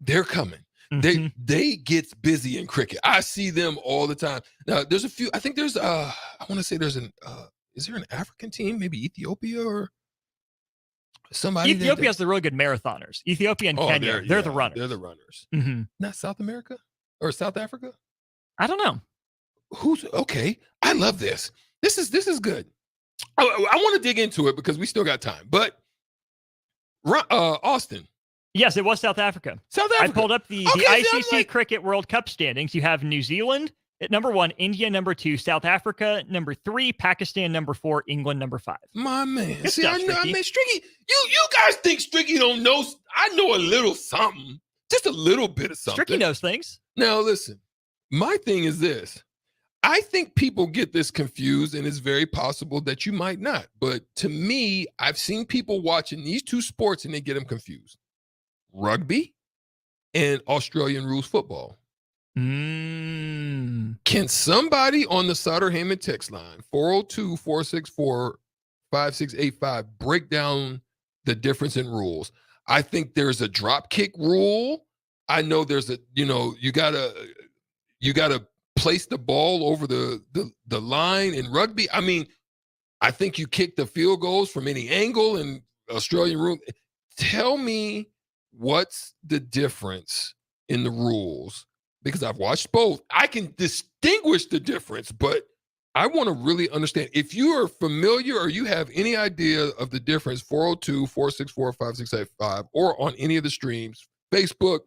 They're coming. They gets busy in cricket. I see them all the time. Now there's a few. I think there's I want to say there's an is there an African team? Maybe Ethiopia or somebody. Ethiopia has the really good marathoners. Ethiopia and Kenya. They're the runners. They're the runners. Mm-hmm. Not South America or South Africa. I don't know. Who's okay? I love this. This is good. I want to dig into it because we still got time. But Austin. Yes, it was South Africa. South Africa. I pulled up the ICC Cricket World Cup standings. You have New Zealand at number 1, India number 2, South Africa number 3, Pakistan number 4, England number 5. My man. Good See, stuff, I know, Stricky. Stricky, you guys think Stricky don't know. I know a little something. Just a little bit of something. Stricky knows things. Now, listen. My thing is this. I think people get this confused, and it's very possible that you might not. But to me, I've seen people watching these two sports, and they get them confused. Rugby and Australian rules football. Can somebody on the Sutter Heyman text line, 402-464-5685, break down the difference in rules? I think there's a drop kick rule. I know there's a, you gotta place the ball over the line in rugby. I mean, I think you kick the field goals from any angle in Australian rule. Tell me what's the difference in the rules, because I've watched both. I can distinguish the difference, but I want to really understand. If you are familiar or you have any idea of the difference, 402-464-5685, or on any of the streams, Facebook,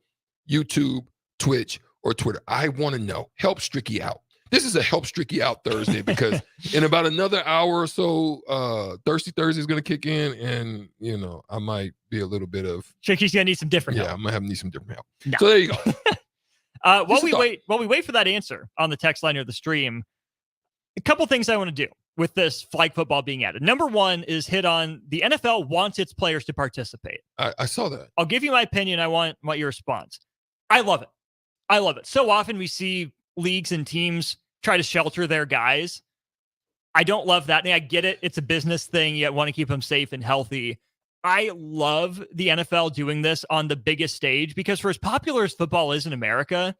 YouTube, Twitch, or Twitter. I want to know. Help Stricky out. This is a Help Stricky out Thursday, because in about another hour or so, Thirsty Thursday is going to kick in, and I might be a little bit of Stricky's going to need some different help. Yeah, I might need some different help. No. So there you go. While we wait for that answer on the text line or the stream, a couple things I want to do with this flag football being added. Number one is hit on the NFL wants its players to participate. I saw that. I'll give you my opinion. I want your response. I love it. I love it. So often we see leagues and teams try to shelter their guys. I don't love that. And I get it. It's a business thing. You want to keep them safe and healthy. I love the NFL doing this on the biggest stage, because for as popular as football is in America,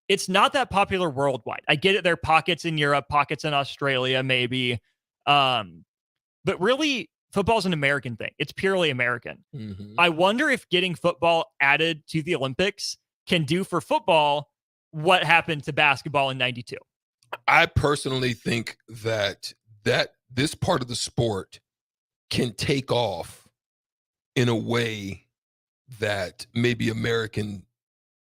it's not that popular worldwide. I get it. There are pockets in Europe, pockets in Australia, maybe. But really, football's an American thing. It's purely American. Mm-hmm. I wonder if getting football added to the Olympics can do for football what happened to basketball in 92. I personally think that this part of the sport can take off in a way that maybe American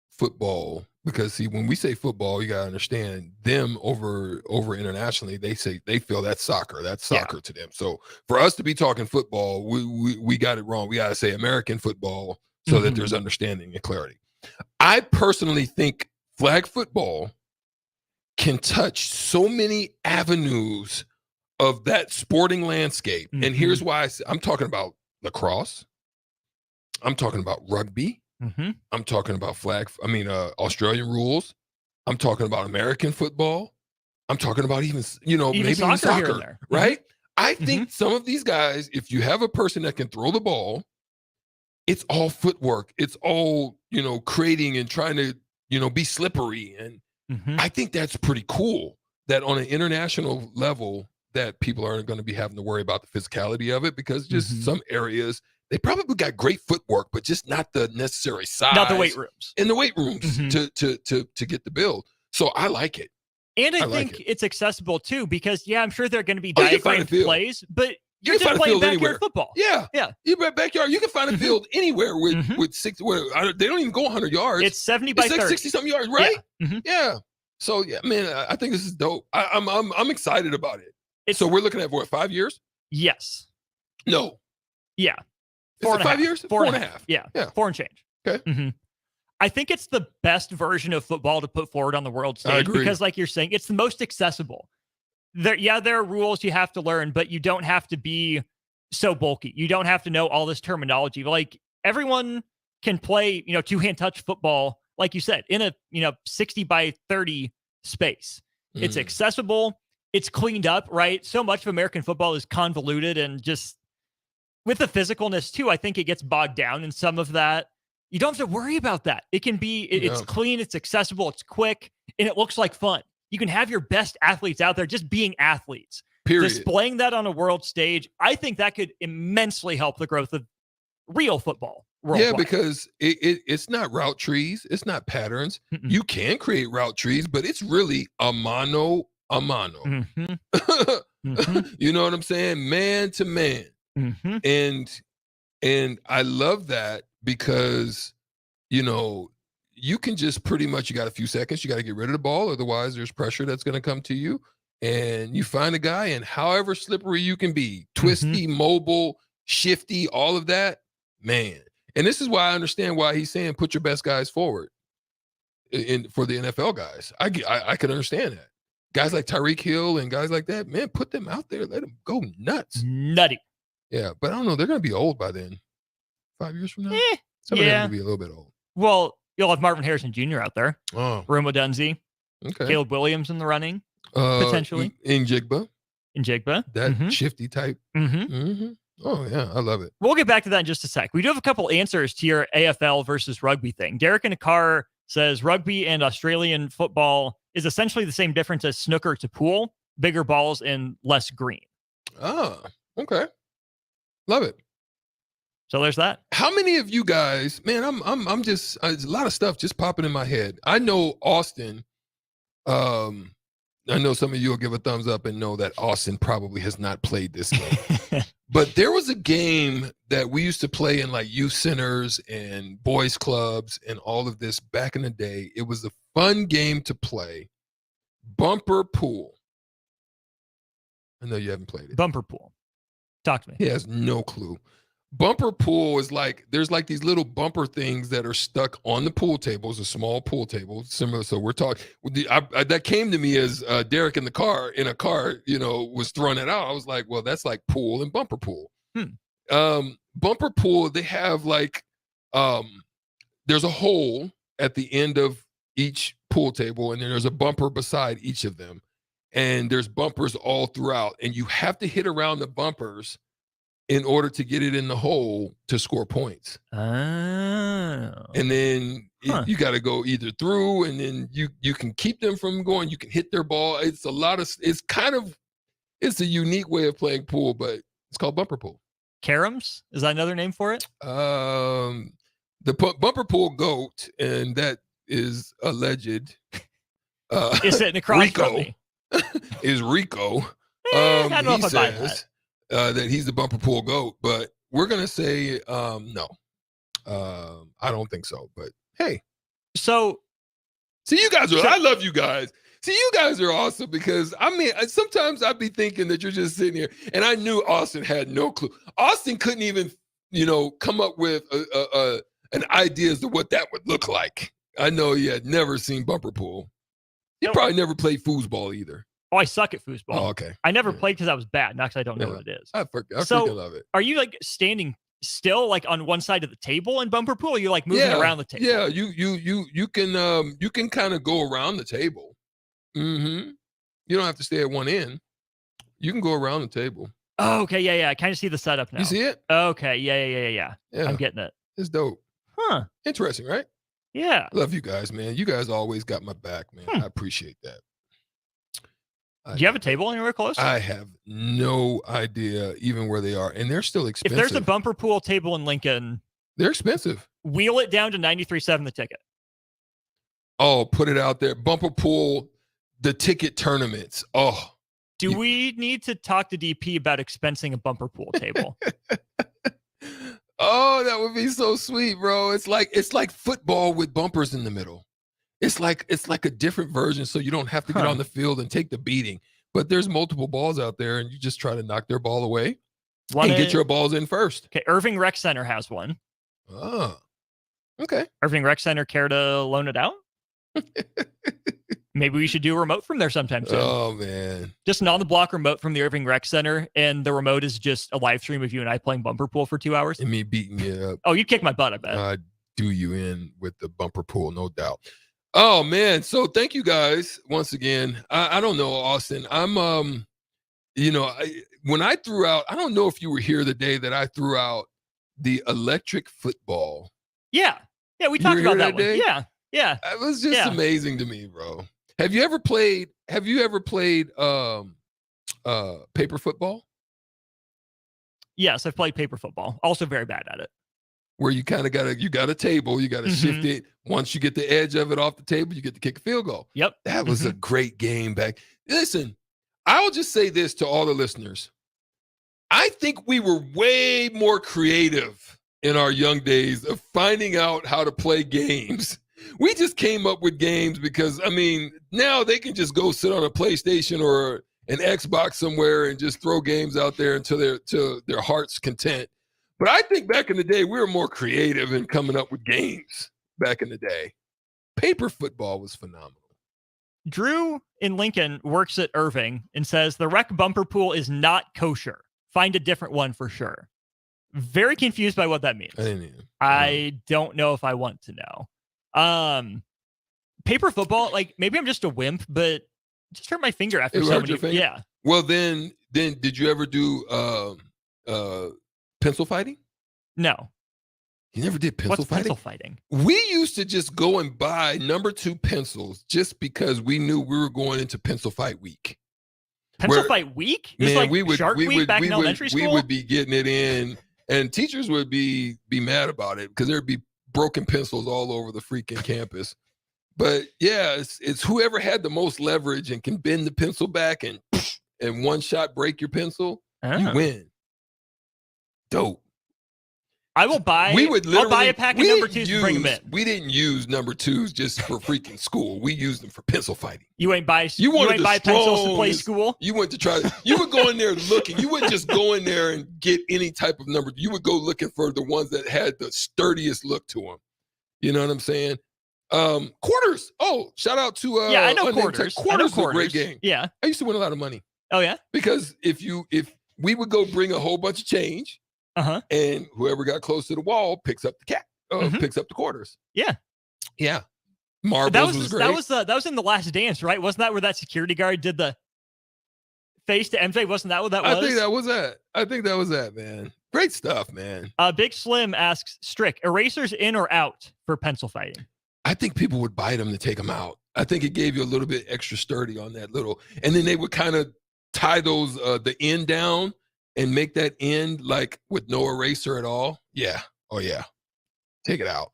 football, because see, when we say football, you got to understand them over internationally, they feel that's soccer to them. So for us to be talking football, we got it wrong. We got to say American football so that there's understanding and clarity. I personally think flag football can touch so many avenues of that sporting landscape. And here's why I'm talking about lacrosse. I'm talking about rugby. I'm talking about Australian rules. I'm talking about American football. I'm talking about even maybe soccer here and there. Right? I think some of these guys, if you have a person that can throw the ball, it's all footwork. It's all, creating and trying to, be slippery. And I think that's pretty cool that on an international level that people aren't going to be having to worry about the physicality of it, because just some areas, they probably got great footwork, but just not the necessary size. Not the weight rooms. In the weight rooms to get the build. So I like it. And I think it's accessible too, because I'm sure there are going to be diagram plays, but you're just playing backyard football. Yeah. You're backyard. You can find a field anywhere with 60. They don't even go 100 yards. It's 70 by 30. 60 something yards, right? Yeah. So man, I think this is dope. I'm excited about it. So we're looking at what, 5 years? Yes. No. Yeah. Is it 5 years? 4.5. Yeah. 4 and change. Okay. I think it's the best version of football to put forward on the world stage, because like you're saying, it's the most accessible. there are rules you have to learn, but you don't have to be so bulky. You don't have to know all this terminology. Like everyone can play, two-hand touch football, like you said, in a 60 by 30 space. It's accessible. It's cleaned up, right? So much of American football is convoluted, and just with the physicalness too, I think it gets bogged down in some of that. You don't have to worry about that. It can be, it's clean, it's accessible, it's quick, and it looks like fun. You can have your best athletes out there just being athletes. Period. Displaying that on a world stage, I think that could immensely help the growth of real football worldwide. Yeah, because it's not route trees. It's not patterns. You can create route trees, but it's really a mano a mano. You know what I'm saying? Man to man. And I love that because, you can just pretty much, you got a few seconds, you got to get rid of the ball. Otherwise, there's pressure that's going to come to you. And you find a guy, and however slippery you can be, twisty, mobile, shifty, all of that, man. And this is why I understand why he's saying put your best guys forward for the NFL guys. I can understand that. Guys like Tyreek Hill and guys like that, man, put them out there. Let them go nuts. Nutty. Yeah, but I don't know. They're going to be old by then. 5 years from now? Some of them will be a little bit old. Well, you'll have Marvin Harrison Jr. out there. Oh. Roma Dunze. Okay. Caleb Williams in the running. Potentially. Njigba. That shifty type. Oh, yeah. I love it. We'll get back to that in just a sec. We do have a couple answers to your AFL versus rugby thing. Derek in a car says rugby and Australian football is essentially the same difference as snooker to pool, bigger balls and less green. Oh, okay. Love it. So there's that. How many of you guys, man, I'm just, there's a lot of stuff just popping in my head. I know Austin, I know some of you will give a thumbs up and know that Austin probably has not played this game. But there was a game that we used to play in like youth centers and boys clubs and all of this back in the day. It was a fun game to play. Bumper pool. I know you haven't played it. Bumper pool. Talk to me. He has no clue. Bumper pool is like, there's like these little bumper things that are stuck on the pool tables, a small pool table, similar. So we're talking, that came to me as Derek in a car, was throwing it out. I was like, well, that's like pool and bumper pool. Bumper pool, they have like, there's a hole at the end of each pool table, and then there's a bumper beside each of them. And there's bumpers all throughout, and you have to hit around the bumpers in order to get it in the hole to score points. Oh. And then you got to go either through, and then you can keep them from going. You can hit their ball. It's a unique way of playing pool, but it's called bumper pool. Caroms? Is that another name for it? The bumper pool goat, and that is alleged. Is sitting across from me. Is Rico. I don't know he if I buy that. That he's the bumper pool goat, but we're gonna say no. I don't think so. But hey, so see, you guys are. I love you guys. See, you guys are awesome because sometimes I'd be thinking that you're just sitting here, and I knew Austin had no clue. Austin couldn't even, come up with an idea as to what that would look like. I know he had never seen bumper pool. He probably never played foosball either. Oh, I suck at foosball. Oh, okay. I never played because I was bad. Not because I don't know what it is. I freaking love it. Are you like standing still, like on one side of the table in bumper pool? Or you're like moving around the table. Yeah, you can kind of go around the table. You don't have to stay at one end. You can go around the table. Oh, okay, yeah. I kind of see the setup now. You see it? Okay, yeah. I'm getting it. It's dope. Huh? Interesting, right? Yeah. Love you guys, man. You guys always got my back, man. I appreciate that. Do you have a table anywhere close? I have no idea even where they are, and they're still expensive. If there's a bumper pool table in Lincoln, they're expensive. Wheel it down to 93.7 the ticket. Oh, put it out there. Bumper pool, the ticket tournaments. Oh. Do we need to talk to DP about expensing a bumper pool table? Oh, that would be so sweet, bro. It's like football with bumpers in the middle. It's like a different version, so you don't have to get on the field and take the beating. But there's multiple balls out there, and you just try to knock their ball away and get your balls in first. Okay, Irving Rec Center has one. Oh, okay. Irving Rec Center, care to loan it out? Maybe we should do a remote from there sometime soon. Oh, man. Just an on-the-block remote from the Irving Rec Center, and the remote is just a live stream of you and I playing bumper pool for 2 hours. And me beating you up. Oh, you'd kick my butt, I bet. I'd do you in with the bumper pool, no doubt. Oh, man. So thank you guys once again. I don't know, Austin. I'm, you know, when I threw out, I don't know if you were here the day that I threw out the electric football. Yeah. Yeah, we You talked were about here that one. day? Yeah. Yeah. It was just amazing to me, bro. Have you ever played paper football? Yes, I've played paper football. Also very bad at it. Where you kind of got a table, you got to shift it. Once you get the edge of it off the table, you get to kick a field goal. Yep. That was a great game back. Listen, I'll just say this to all the listeners. I think we were way more creative in our young days of finding out how to play games. We just came up with games because, I mean, now they can just go sit on a PlayStation or an Xbox somewhere and just throw games out there until their heart's content. But I think back in the day, we were more creative in coming up with games back in the day. Paper football was phenomenal. Drew in Lincoln works at Irving and says the rec bumper pool is not kosher. Find a different one for sure. Very confused by what that means. I don't know if I want to know. Paper football, like maybe I'm just a wimp, but just hurt my finger after so many. Yeah. Well, then did you ever do pencil fighting? No. You never did pencil What's fighting? pencil fighting? We used to just go and buy number 2 pencils just because we knew we were going into pencil fight week. Pencil fight week? Just Man, like Shark Week back in elementary school? We would be getting it in, and teachers would be mad about it because there'd be broken pencils all over the freaking campus. But yeah, it's whoever had the most leverage and can bend the pencil back and one shot break your pencil, you win. Dope. I will buy. I'll buy a pack of number 2s and bring them in. We didn't use number 2s just for freaking school. We used them for pencil fighting. You ain't buy. You ain't buy pencils to play school. You went to try. You would go in there looking. You wouldn't just go in there and get any type of number. You would go looking for the ones that had the sturdiest look to them. You know what I'm saying? Quarters. Oh, shout out to yeah, I know quarters. Quarters is a great game. Yeah, I used to win a lot of money. Oh yeah, because if we would go bring a whole bunch of change. And whoever got close to the wall picks up the picks up the quarters. Yeah. Marbles was great. That was in The Last Dance, right? Wasn't that where that security guard did the face to MJ? Wasn't that what that was? I think that was that, man. Great stuff, man. Big Slim asks, Strick, erasers in or out for pencil fighting? I think people would bite them to take them out. I think it gave you a little bit extra sturdy on that little, and then they would kind of tie those the end down and make that end like with no eraser at all. Yeah. Oh yeah. Take it out.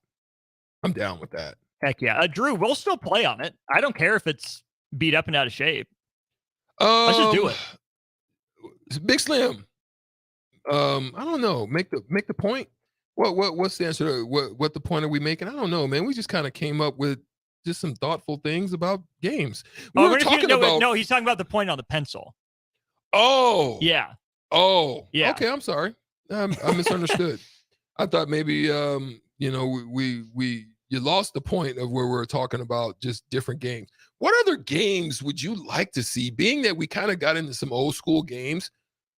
I'm down with that. Heck yeah. Drew, we'll still play on it. I don't care if it's beat up and out of shape. Let's just do it. Big Slim. I don't know. Make the point. What's the answer? What the point are we making? I don't know, man. We just kind of came up with just some thoughtful things about games. No, he's talking about the point on the pencil. Oh. Yeah. Oh, yeah. Okay, I'm sorry. I misunderstood. I thought maybe you lost the point of where we're talking about just different games. What other games would you like to see? Being that we kind of got into some old school games,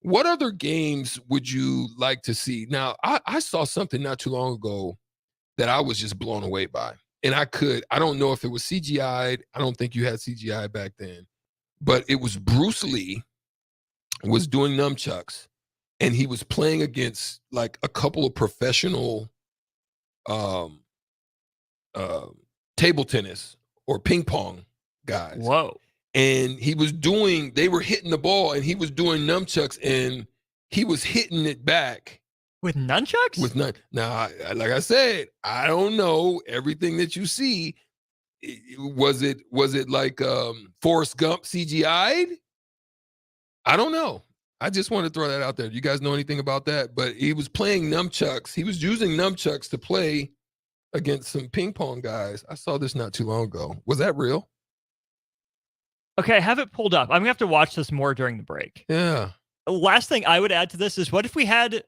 what other games would you like to see? Now, I saw something not too long ago that I was just blown away by. And I don't know if it was CGI'd. I don't think you had CGI back then, but it was Bruce Lee was doing nunchucks, and he was playing against like a couple of professional table tennis or ping pong guys. Whoa. And they were hitting the ball, and he was doing nunchucks, and he was hitting it back. With nunchucks? Now, like I said, I don't know everything that you see. Was it like Forrest Gump CGI'd? I don't know. I just want to throw that out there. You guys know anything about that? But he was playing nunchucks. He was using nunchucks to play against some ping pong guys. I saw this not too long ago. Was that real? Okay, I have it pulled up. I'm going to have to watch this more during the break. Yeah. Last thing I would add to this is, what if we had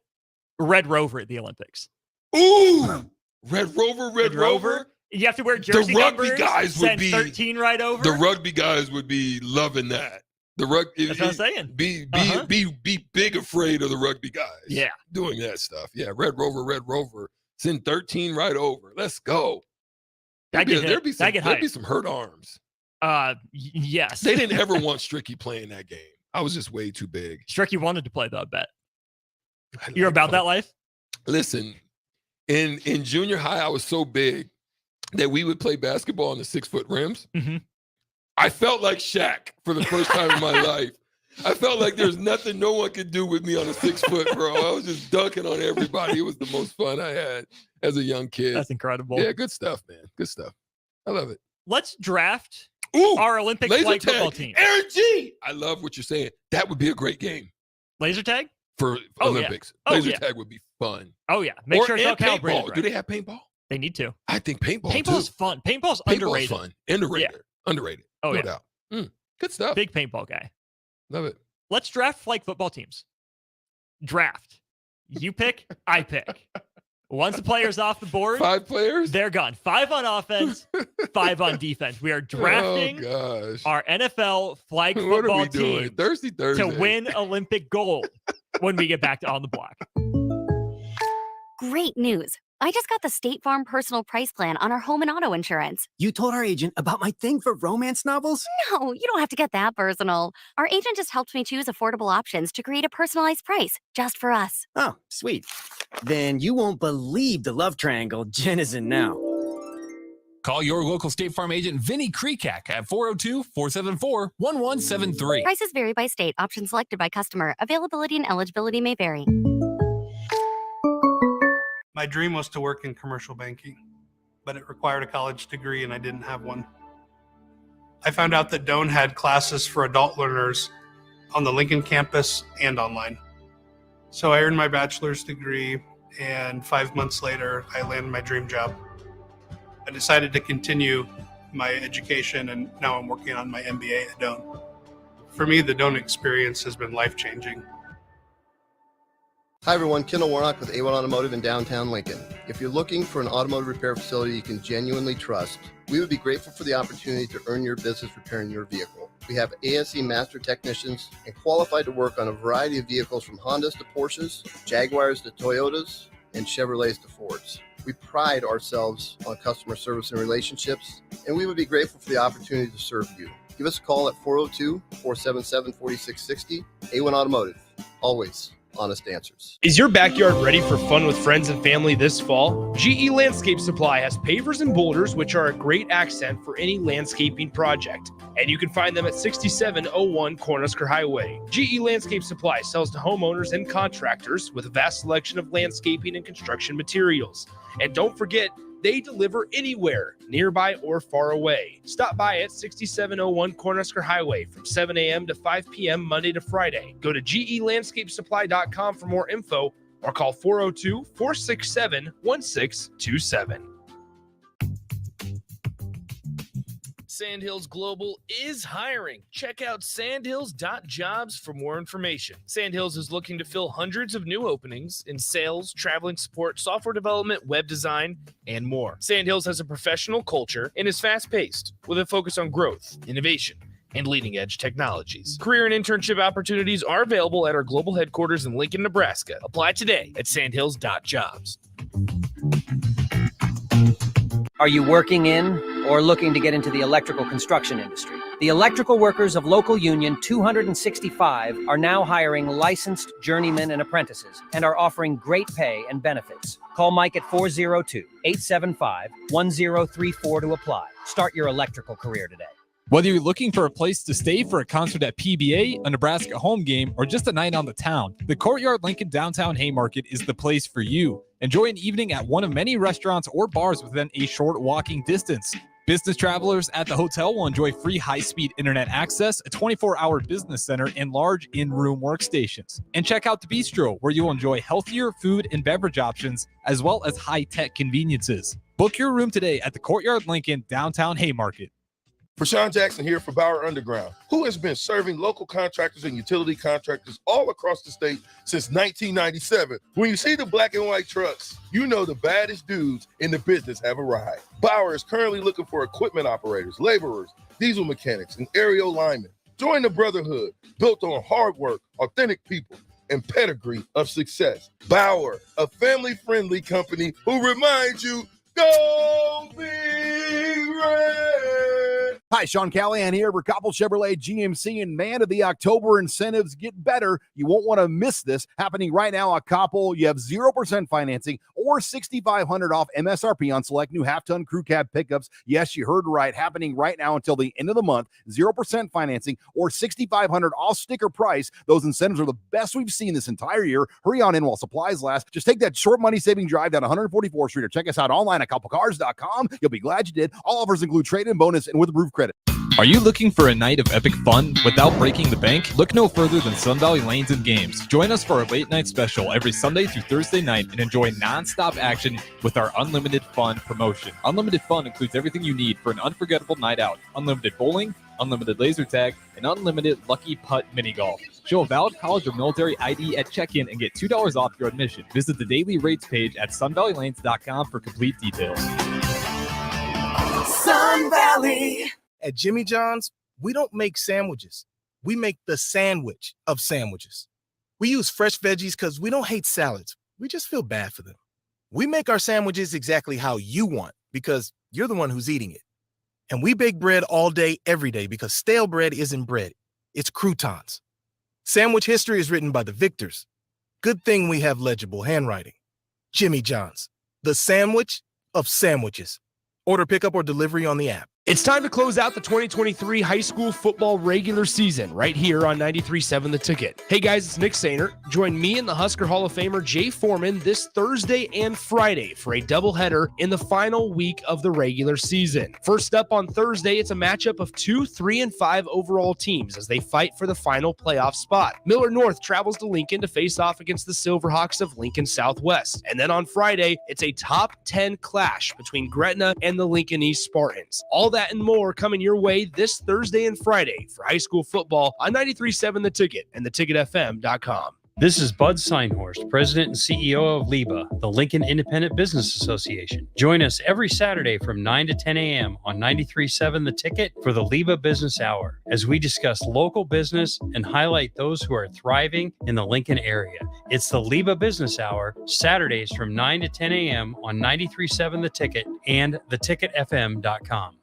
Red Rover at the Olympics? Ooh! Red Rover. You have to wear jersey the rugby numbers, guys would send be 13 right over. The rugby guys would be loving that. The rugby guys would be loving that. That's what I'm saying. Be big afraid of the rugby guys. Yeah. Doing that stuff. Yeah. Red Rover. Send 13 right over. Let's go. There'd be some hurt arms. Yes. They didn't ever want Stricky playing that game. I was just way too big. Stricky wanted to play, though, I bet. You're about that life? Listen, in junior high, I was so big that we would play basketball on the 6-foot rims. Mm-hmm. I felt like Shaq for the first time in my life. I felt like there's nothing no one could do with me on a 6-foot, bro. I was just dunking on everybody. It was the most fun I had as a young kid. That's incredible. Yeah, good stuff, man. Good stuff. I love it. Let's draft our Olympic flag football team. Aaron G. I love what you're saying. That would be a great game. Laser tag? For Olympics. Yeah. Laser tag would be fun. Oh, yeah. Make sure it's all paintball. calibrated. Right. Do they have paintball? They need to. I think paintball Paintball's too. fun. Paintball's underrated. Fun. Underrated. Yeah. Underrated. Oh, no yeah. doubt. Good stuff. Big paintball guy. Love it. Let's draft flag football teams. Draft. You pick, I pick. Once the player's off the board, 5 players, they're gone. 5 on offense, 5 on defense. We are drafting our NFL flag football team Thursday to win Olympic gold when we get back to On the Block. Great news. I just got the State Farm personal price plan on our home and auto insurance. You told our agent about my thing for romance novels? No, you don't have to get that personal. Our agent just helped me choose affordable options to create a personalized price just for us. Oh, sweet. Then you won't believe the love triangle Jen is in now. Call your local State Farm agent, Vinny Krekak, at 402-474-1173. Prices vary by state. Options selected by customer. Availability and eligibility may vary. My dream was to work in commercial banking, but it required a college degree and I didn't have one. I found out that Doane had classes for adult learners on the Lincoln campus and online. So I earned my bachelor's degree, and 5 months later, I landed my dream job. I decided to continue my education, and now I'm working on my MBA at Doane. For me, the Doane experience has been life-changing. Hi everyone, Kendall Warnock with A1 Automotive in downtown Lincoln. If you're looking for an automotive repair facility you can genuinely trust, we would be grateful for the opportunity to earn your business repairing your vehicle. We have ASE master technicians and qualified to work on a variety of vehicles from Hondas to Porsches, Jaguars to Toyotas, and Chevrolets to Fords. We pride ourselves on customer service and relationships, and we would be grateful for the opportunity to serve you. Give us a call at 402-477-4660. A1 Automotive, always honest answers. Is your backyard ready for fun with friends and family this fall? GE Landscape Supply has pavers and boulders, which are a great accent for any landscaping project. And you can find them at 6701 Cornhusker Highway. GE Landscape Supply sells to homeowners and contractors with a vast selection of landscaping and construction materials. And don't forget, they deliver anywhere, nearby or far away. Stop by at 6701 Cornhusker Highway from 7 a.m. to 5 p.m. Monday to Friday. Go to GELandscapesupply.com for more info or call 402-467-1627. Sandhills Global is hiring. Check out sandhills.jobs for more information. Sandhills is looking to fill hundreds of new openings in sales, traveling support, software development, web design, and more. Sandhills has a professional culture and is fast-paced with a focus on growth, innovation, and leading-edge technologies. Career and internship opportunities are available at our global headquarters in Lincoln, Nebraska. Apply today at sandhills.jobs. Are you working in or looking to get into the electrical construction industry? The electrical workers of Local Union 265 are now hiring licensed journeymen and apprentices and are offering great pay and benefits. Call Mike at 402-875-1034 to apply. Start your electrical career today. Whether you're looking for a place to stay for a concert at PBA, a Nebraska home game, or just a night on the town, the Courtyard Lincoln Downtown Haymarket is the place for you. Enjoy an evening at one of many restaurants or bars within a short walking distance. Business travelers at the hotel will enjoy free high-speed internet access, a 24-hour business center, and large in-room workstations. And check out the bistro, where you'll enjoy healthier food and beverage options, as well as high-tech conveniences. Book your room today at the Courtyard Lincoln Downtown Haymarket. Rashawn Jackson here for Bauer Underground, who has been serving local contractors and utility contractors all across the state since 1997. When you see the black and white trucks, you know the baddest dudes in the business have arrived. Bauer is currently looking for equipment operators, laborers, diesel mechanics, and aerial linemen. Join the brotherhood built on hard work, authentic people, and pedigree of success. Bauer, a family-friendly company who reminds you, go Big Red! Hi, Sean Callahan here for Coppel Chevrolet GMC, and man, do the October incentives get better. You won't want to miss this. Happening right now at Coppel, you have 0% financing or $6,500 off MSRP on select new half-ton crew cab pickups. Yes, you heard right. Happening right now until the end of the month. 0% financing or $6,500 off sticker price. Those incentives are the best we've seen this entire year. Hurry on in while supplies last. Just take that short money-saving drive down 144th Street or check us out online at CoppelCars.com. You'll be glad you did. All offers include trade-in bonus and with approved credit. Are you looking for a night of epic fun without breaking the bank? Look no further than Sun Valley Lanes and Games. Join us for a late night special every Sunday through Thursday night and enjoy non-stop action with our Unlimited Fun promotion. Unlimited Fun includes everything you need for an unforgettable night out. Unlimited bowling, unlimited laser tag, and unlimited lucky putt mini golf. Show a valid college or military ID at check-in and get $2 off your admission. Visit the daily rates page at sunvalleylanes.com for complete details. Sun Valley. At Jimmy John's, we don't make sandwiches. We make the sandwich of sandwiches. We use fresh veggies because we don't hate salads. We just feel bad for them. We make our sandwiches exactly how you want because you're the one who's eating it. And we bake bread all day, every day because stale bread isn't bread. It's croutons. Sandwich history is written by the victors. Good thing we have legible handwriting. Jimmy John's, the sandwich of sandwiches. Order pickup or delivery on the app. It's time to close out the 2023 high school football regular season right here on 93.7 The Ticket. Hey guys, it's Nick Sainer. Join me and the Husker Hall of Famer Jay Foreman this Thursday and Friday for a doubleheader in the final week of the regular season. First up on Thursday, it's a matchup of 2, 3, and 5 overall teams as they fight for the final playoff spot. Miller North travels to Lincoln to face off against the Silverhawks of Lincoln Southwest. And then on Friday, it's a top 10 clash between Gretna and the Lincoln East Spartans. All that and more coming your way this Thursday and Friday for high school football on 93.7 The Ticket and theticketfm.com. This is Bud Seinhorst, President and CEO of LIBA, the Lincoln Independent Business Association. Join us every Saturday from 9 to 10 a.m. on 93.7 The Ticket for the LIBA Business Hour, as we discuss local business and highlight those who are thriving in the Lincoln area. It's the LIBA Business Hour, Saturdays from 9 to 10 a.m. on 93.7 The Ticket and theticketfm.com.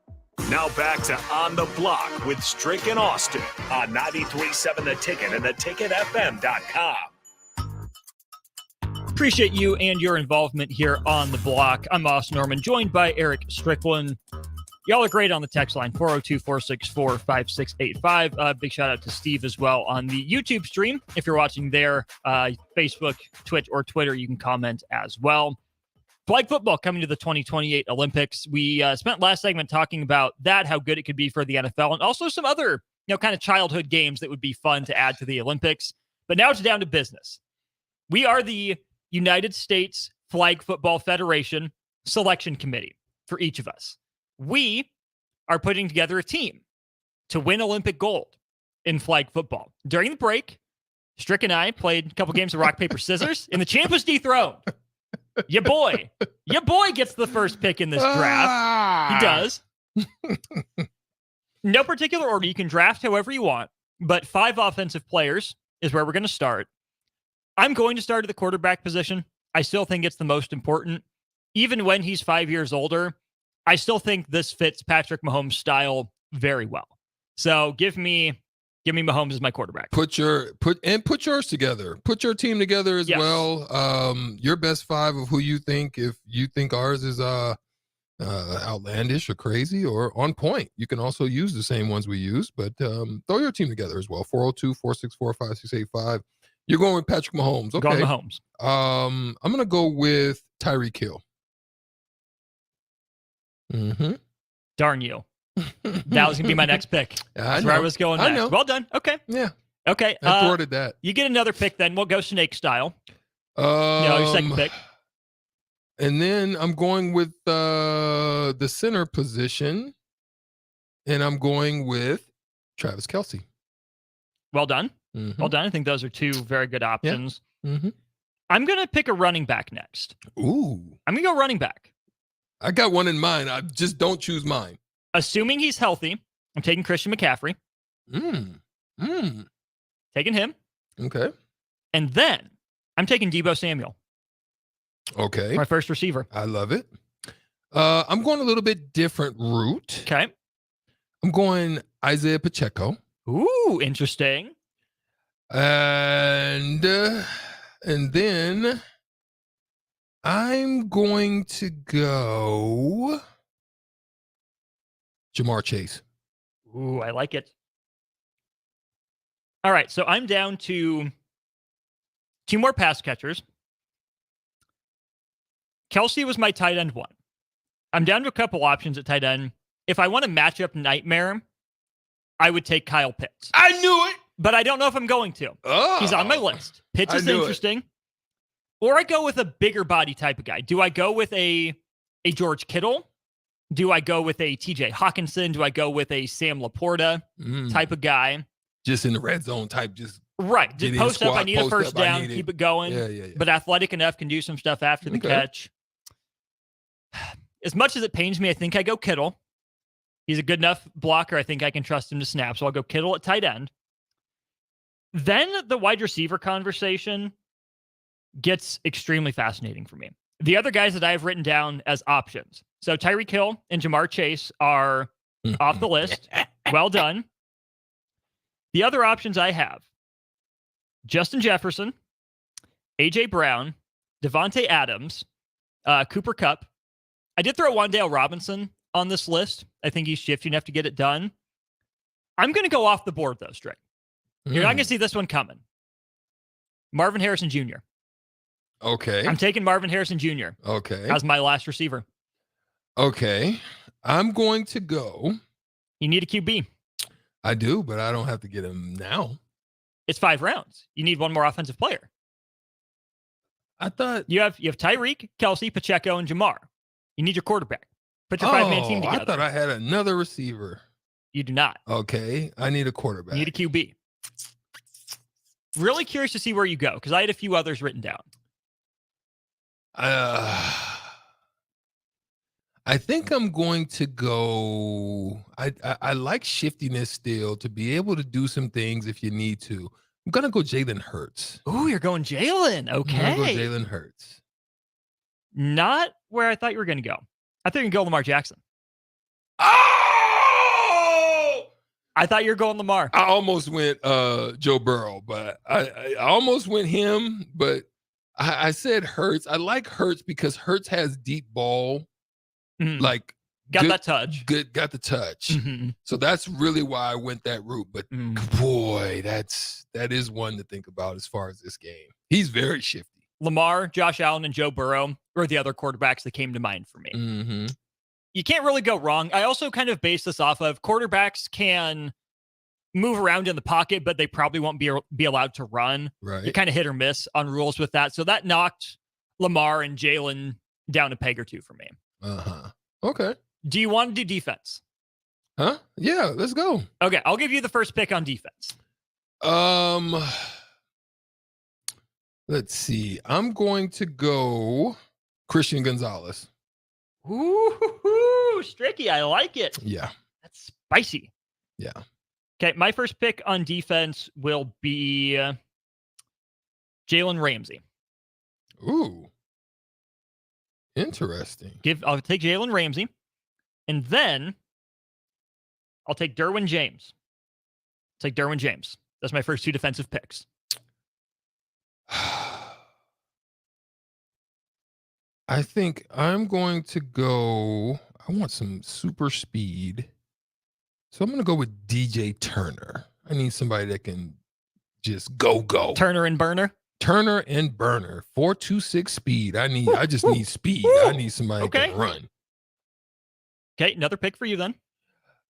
Now back to On the Block with Strick and Austin on 93.7 The Ticket and theticketfm.com. Appreciate you and your involvement here on the block. I'm Austin Norman, joined by Eric Strickland. Y'all are great on the text line, 402-464-5685. Big shout out to Steve as well on the YouTube stream. If you're watching there, Facebook, Twitch, or Twitter, you can comment as well. Flag football coming to the 2028 Olympics. We spent last segment talking about that, how good it could be for the NFL, and also some other, kind of childhood games that would be fun to add to the Olympics. But now it's down to business. We are the United States Flag Football Federation Selection Committee for each of us. We are putting together a team to win Olympic gold in flag football. During the break, Strick and I played a couple games of rock, paper, scissors, and the champ was dethroned. Your boy gets the first pick in this draft. He does. No particular order. You can draft however you want, but 5 offensive players is where we're going to start. I'm going to start at the quarterback position. I still think it's the most important. Even when he's 5 years older, I still think this fits Patrick Mahomes' style very well. So give me Mahomes as my quarterback. Put yours together. Put your team together as well. Your best 5 of who you think, if you think ours is outlandish or crazy or on point. You can also use the same ones we use, but throw your team together as well. 402-464-5685. You're going with Patrick Mahomes. Okay. Going Mahomes. I'm going to go with Tyreek Hill. Darn you. That was going to be my next pick. That's where I was going next. I know. Well done. Okay. Yeah. Okay. I thwarted that. You get another pick then. We'll go snake style. Your second pick. And then I'm going with the center position. And I'm going with Travis Kelce. Well done. Mhm. Well done. I think those are two very good options. Mm-hmm. I'm going to pick a running back next. Ooh. I'm going to go running back. I got one in mind. I just don't choose mine. Assuming he's healthy, I'm taking Christian McCaffrey. Taking him. Okay. And then I'm taking Deebo Samuel. Okay. My first receiver. I love it. I'm going a little bit different route. Okay. I'm going Isaiah Pacheco. Ooh, interesting. And then I'm going to go Jamar Chase. Ooh, I like it. All right, so I'm down to 2 more pass catchers. Kelce was my tight end 1. I'm down to a couple options at tight end. If I want a matchup nightmare, I would take Kyle Pitts. I knew it. But I don't know if I'm going to. Oh, he's on my list. Pitts is interesting. Or I go with a bigger body type of guy. Do I go with a George Kittle? Do I go with a TJ Hawkinson? Do I go with a Sam Laporta type of guy? Just in the red zone type, just right. Just post up. I need a first down. Keep it going. Yeah. But athletic enough, can do some stuff after the catch. As much as it pains me, I think I go Kittle. He's a good enough blocker. I think I can trust him to snap. So I'll go Kittle at tight end. Then the wide receiver conversation gets extremely fascinating for me. The other guys that I have written down as options. So Tyreek Hill and Jamar Chase are off the list. Well done. The other options I have, Justin Jefferson, A.J. Brown, Devontae Adams, Cooper Kupp. I did throw Wan'Dale Robinson on this list. I think he's shifty enough to get it done. I'm going to go off the board, though, Strick. You're not going to see this one coming. Marvin Harrison Jr. Okay. I'm taking Marvin Harrison Jr. Okay. as my last receiver. Okay. I'm going to go. You need a QB. I do, but I don't have to get him now. It's 5 rounds. You need one more offensive player. I thought you have Tyreek, Kelce, Pacheco, and Jamar. You need your quarterback. Put your 5-man team together. I thought I had another receiver. You do not. Okay. I need a quarterback. You need a QB. Really curious to see where you go, because I had a few others written down. I think I'm going to go. I like shiftiness still to be able to do some things if you need to. I'm gonna go Jalen Hurts. Ooh, you're going Jalen. Okay. I'm gonna go Jalen Hurts. Not where I thought you were going to go. I thought you were going to go Lamar Jackson. Oh! I thought you were going Lamar. I almost went Joe Burrow, but I almost went him, but I said Hurts. I like Hurts because Hurts has deep ball. Like got that touch. Got the touch. So that's really why I went that route. But boy, that is one to think about as far as this game. He's very shifty. Lamar, Josh Allen, and Joe Burrow were the other quarterbacks that came to mind for me. You can't really go wrong. I also kind of base this off of quarterbacks can move around in the pocket, but they probably won't be allowed to run. Right. You kind of hit or miss on rules with that. So that knocked Lamar and Jalen down a peg or two for me. Okay. Do you want to do defense? Huh? Yeah, let's go. Okay, I'll give you the first pick on defense. Let's see. I'm going to go Christian Gonzalez. Ooh, Stricky, I like it. Yeah. That's spicy. Yeah. Okay, my first pick on defense will be Jalen Ramsey. Ooh. Interesting. I'll take Jalen Ramsey, and then I'll take Derwin James. Take Derwin James. That's my first 2 defensive picks. I think I'm going to go. I want some super speed. So I'm going to go with DJ Turner. I need somebody that can just go. Turner and Burner? Turner and Burner. 4.26 speed. I just need speed. I need somebody that can run. Okay, another pick for you then.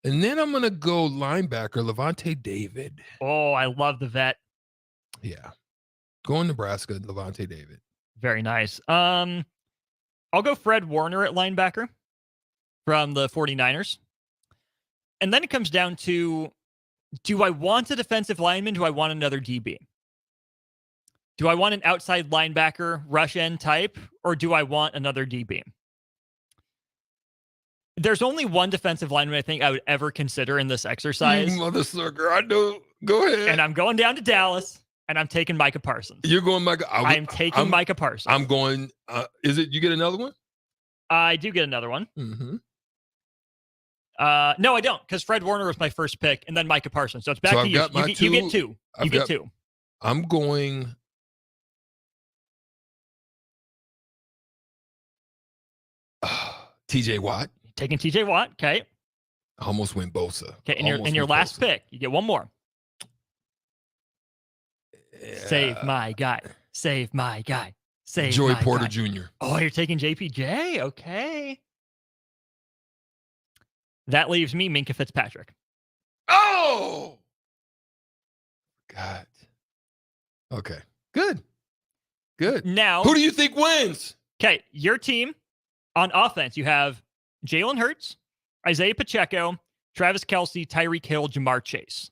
And then I'm going to go linebacker, Levante David. Oh, I love the vet. Yeah. Going Nebraska, Levante David. Very nice. I'll go Fred Warner at linebacker from the 49ers. And then it comes down to, do I want a defensive lineman? Do I want another DB? Do I want an outside linebacker, rush end type, or do I want another DB? There's only one defensive lineman I think I would ever consider in this exercise. Mother sucker, I know. Go ahead. And I'm going down to Dallas, and I'm taking Micah Parsons. You're going Micah. I'm taking Micah Parsons. I'm going. Is it? You get another one? I do get another one. Mm-hmm. No, I don't, because Fred Warner was my first pick, and then Micah Parsons. So it's back to you. You get two. You get two. I'm going. TJ Watt. Taking TJ Watt. Okay. I almost went Bosa. Okay, and your last pick, you get one more. Yeah. Save my guy. Save my guy. Save Joey my Porter guy. Jr. Oh, you're taking JPJ? Okay. That leaves me Minkah Fitzpatrick. Oh! God. Okay. Good. Now, who do you think wins? Okay, your team on offense, you have Jalen Hurts, Isaiah Pacheco, Travis Kelce, Tyreek Hill, Jamar Chase.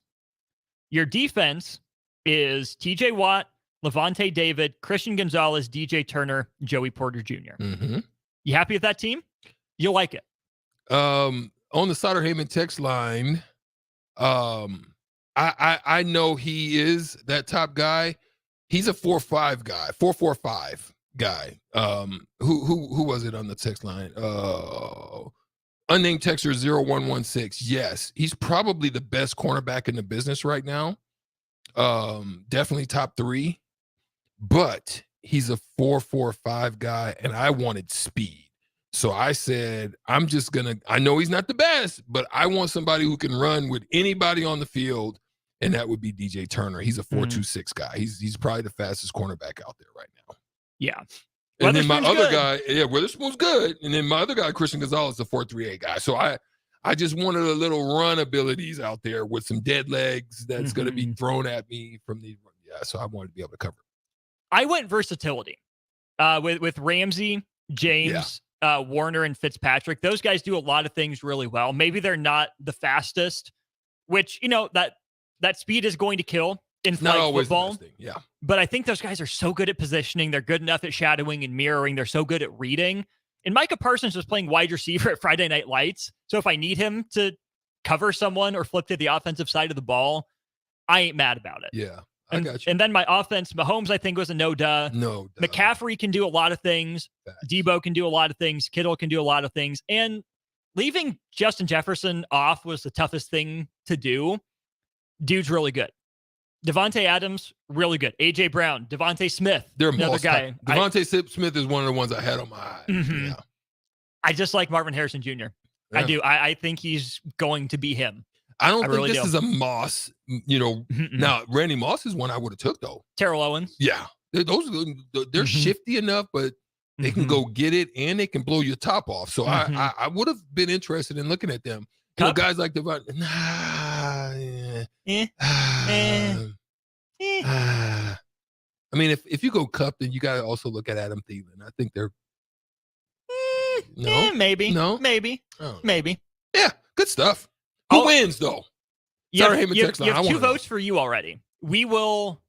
Your defense is TJ Watt, Levante David, Christian Gonzalez, DJ Turner, Joey Porter Jr. Mm-hmm. You happy with that team? You like it? On the Sutter Heyman text line, I know he is that top guy. He's a 4-5 guy, 4-4-5 guy. Who was it on the text line? Unnamed texter 0116. Yes, he's probably the best cornerback in the business right now. Definitely top 3, but he's a 4-4-5 guy, and I wanted speed. So I said, I know he's not the best, but I want somebody who can run with anybody on the field, and that would be DJ Turner. He's a 4.26 guy. He's probably the fastest cornerback out there right now. Yeah. And then my other guy, Witherspoon's good. And then my other guy, Christian Gonzalez, is a 4.38 guy. So I just wanted a little run abilities out there with some dead legs that's going to be thrown at me from the so I wanted to be able to cover it. I went versatility with Ramsey, James, Warner, and Fitzpatrick. Those guys do a lot of things really well. Maybe they're not the fastest, which, that speed is going to kill in flag football. Yeah. But I think those guys are so good at positioning. They're good enough at shadowing and mirroring. They're so good at reading. And Micah Parsons was playing wide receiver at Friday Night Lights. So if I need him to cover someone or flip to the offensive side of the ball, I ain't mad about it. Yeah. I got you. And then my offense, Mahomes, I think, was a no-duh. No. McCaffrey can do a lot of things. Debo can do a lot of things. Kittle can do a lot of things. And leaving Justin Jefferson off was the toughest thing to do. Dude's really good. Devontae Adams, really good. A.J. Brown, Devontae Smith, they're another guy. Devontae Smith is one of the ones I had on my eye. Mm-hmm. Yeah. I just like Marvin Harrison Jr. Yeah. I do. I think he's going to be him. I don't think really this is a Moss, Now, Randy Moss is one I would have took, though. Terrell Owens. Yeah. They're shifty enough, but they can go get it and they can blow your top off. So I would have been interested in looking at them. Guys like Devontae. I mean, if you go Cup, then you got to also look at Adam Thielen. I think they're maybe. Yeah, good stuff. Who wins though? You have 2 votes for you already. I will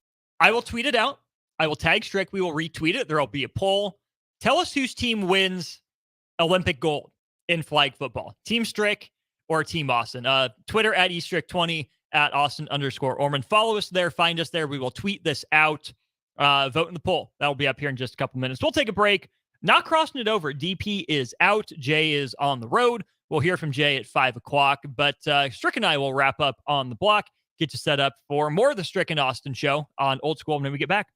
tweet it out. I will tag Strick. We will retweet it. There will be a poll. Tell us whose team wins Olympic gold in flag football. Team Strick or Team Austin. Twitter at eStrick20, at Austin_Orman. Follow us there. Find us there. We will tweet this out. Vote in the poll. That will be up here in just a couple minutes. We'll take a break. Not crossing it over. DP is out. Jay is on the road. We'll hear from Jay at 5 o'clock. But Strick and I will wrap up on the block. Get you set up for more of the Strick and Austin show on Old School when we get back.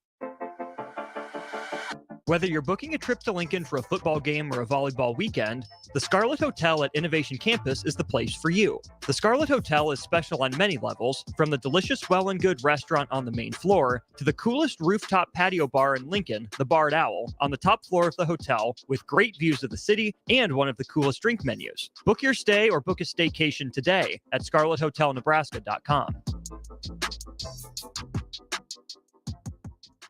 Whether you're booking a trip to Lincoln for a football game or a volleyball weekend, the Scarlet Hotel at Innovation Campus is the place for you. The Scarlet Hotel is special on many levels, from the delicious Well and Good restaurant on the main floor to the coolest rooftop patio bar in Lincoln, the Barred Owl, on the top floor of the hotel with great views of the city and one of the coolest drink menus. Book your stay or book a staycation today at scarlethotelnebraska.com.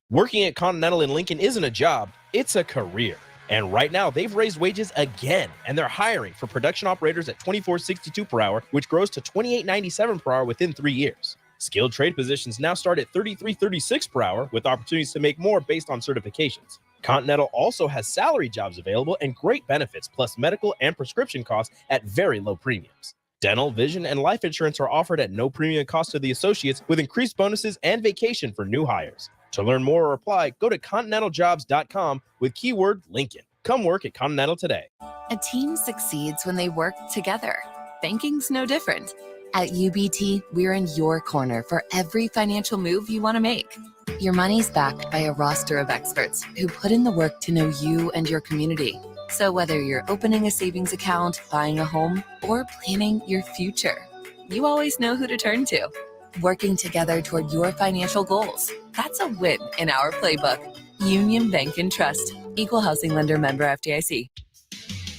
Working at Continental in Lincoln isn't a job, it's a career. And right now, they've raised wages again, and they're hiring for production operators at $24.62 per hour, which grows to $28.97 per hour within 3 years. Skilled trade positions now start at $33.36 per hour, with opportunities to make more based on certifications. Continental also has salary jobs available and great benefits, plus medical and prescription costs at very low premiums. Dental, vision, and life insurance are offered at no premium cost to the associates, with increased bonuses and vacation for new hires. To learn more or apply, go to continentaljobs.com with keyword Lincoln. Come work at Continental today. A team succeeds when they work together. Banking's no different. At UBT, we're in your corner for every financial move you want to make. Your money's backed by a roster of experts who put in the work to know you and your community. So whether you're opening a savings account, buying a home, or planning your future, you always know who to turn to. Working together toward your financial goals. That's a win in our playbook. Union Bank and Trust. Equal housing lender, member FDIC.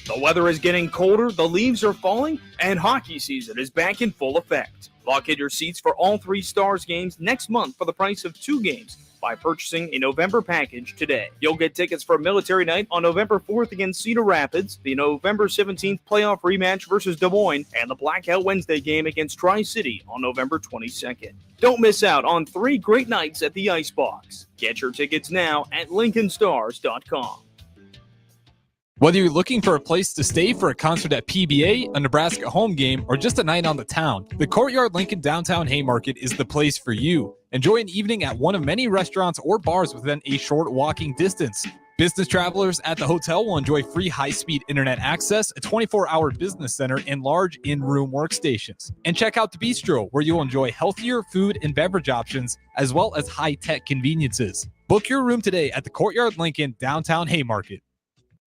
The weather is getting colder, the leaves are falling, and hockey season is back in full effect. Lock in your seats for all 3 Stars games next month for the price of 2 games by purchasing a November package today. You'll get tickets for Military Night on November 4th against Cedar Rapids, the November 17th playoff rematch versus Des Moines, and the Blackout Wednesday game against Tri-City on November 22nd. Don't miss out on 3 great nights at the Icebox. Get your tickets now at LincolnStars.com. Whether you're looking for a place to stay for a concert at PBA, a Nebraska home game, or just a night on the town, the Courtyard Lincoln Downtown Haymarket is the place for you. Enjoy an evening at one of many restaurants or bars within a short walking distance. Business travelers at the hotel will enjoy free high-speed internet access, a 24-hour business center, and large in-room workstations. And check out the bistro, where you'll enjoy healthier food and beverage options, as well as high-tech conveniences. Book your room today at the Courtyard Lincoln Downtown Haymarket.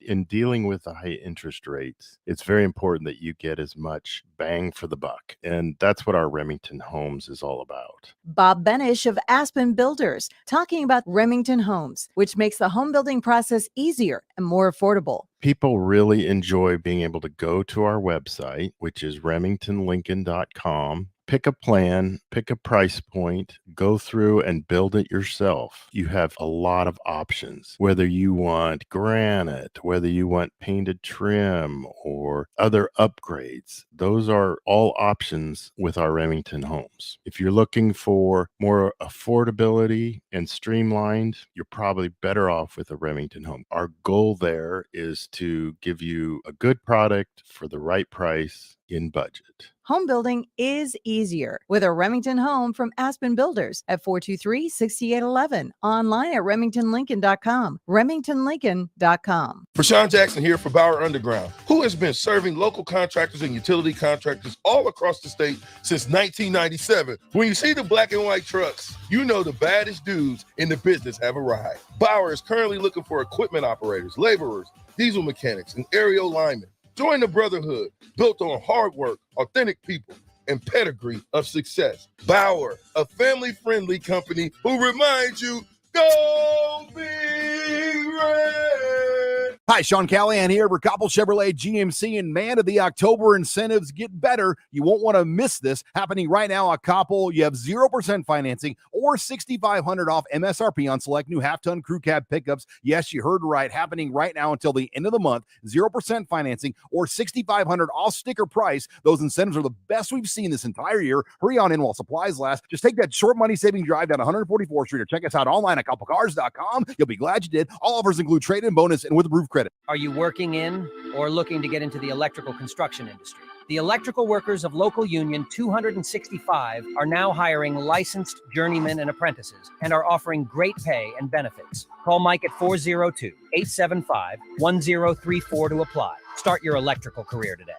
In dealing with the high interest rates, it's very important that you get as much bang for the buck. And that's what our Remington Homes is all about. Bob Benish of Aspen Builders, talking about Remington Homes, which makes the home building process easier and more affordable. People really enjoy being able to go to our website, which is remingtonlincoln.com, pick a plan, pick a price point, go through and build it yourself. You have a lot of options, whether you want granite, whether you want painted trim or other upgrades. Those are all options with our Remington Homes. If you're looking for more affordability and streamlined, you're probably better off with a Remington Home. Our goal there is to give you a good product for the right price in budget. Home building is easier with a Remington home from Aspen Builders at 423-6811. Online at remingtonlincoln.com. remingtonlincoln.com. Rashawn Jackson here for Bauer Underground, who has been serving local contractors and utility contractors all across the state since 1997. When you see the black and white trucks, you know the baddest dudes in the business have arrived. Bauer is currently looking for equipment operators, laborers, diesel mechanics, and aerial linemen. Join the brotherhood built on hard work, authentic people, and pedigree of success. Bauer, a family-friendly company who reminds you, go Big Red! Hi, Sean Callahan here for Coppell Chevrolet GMC, and man, of the October incentives get better. You won't want to miss this. Happening right now at Coppell, you have 0% financing or $6,500 off MSRP on select new half-ton crew cab pickups. Yes, you heard right. Happening right now until the end of the month. 0% financing or $6,500 off sticker price. Those incentives are the best we've seen this entire year. Hurry on in while supplies last. Just take that short money-saving drive down 144th Street or check us out online at CoppellCars.com. You'll be glad you did. All offers include trade-in bonus and with roof credit. Are you working in or looking to get into the electrical construction industry? The electrical workers of local union 265 are now hiring licensed journeymen and apprentices and are offering great pay and benefits. Call Mike at 402-875-1034 to apply. Start your electrical career today.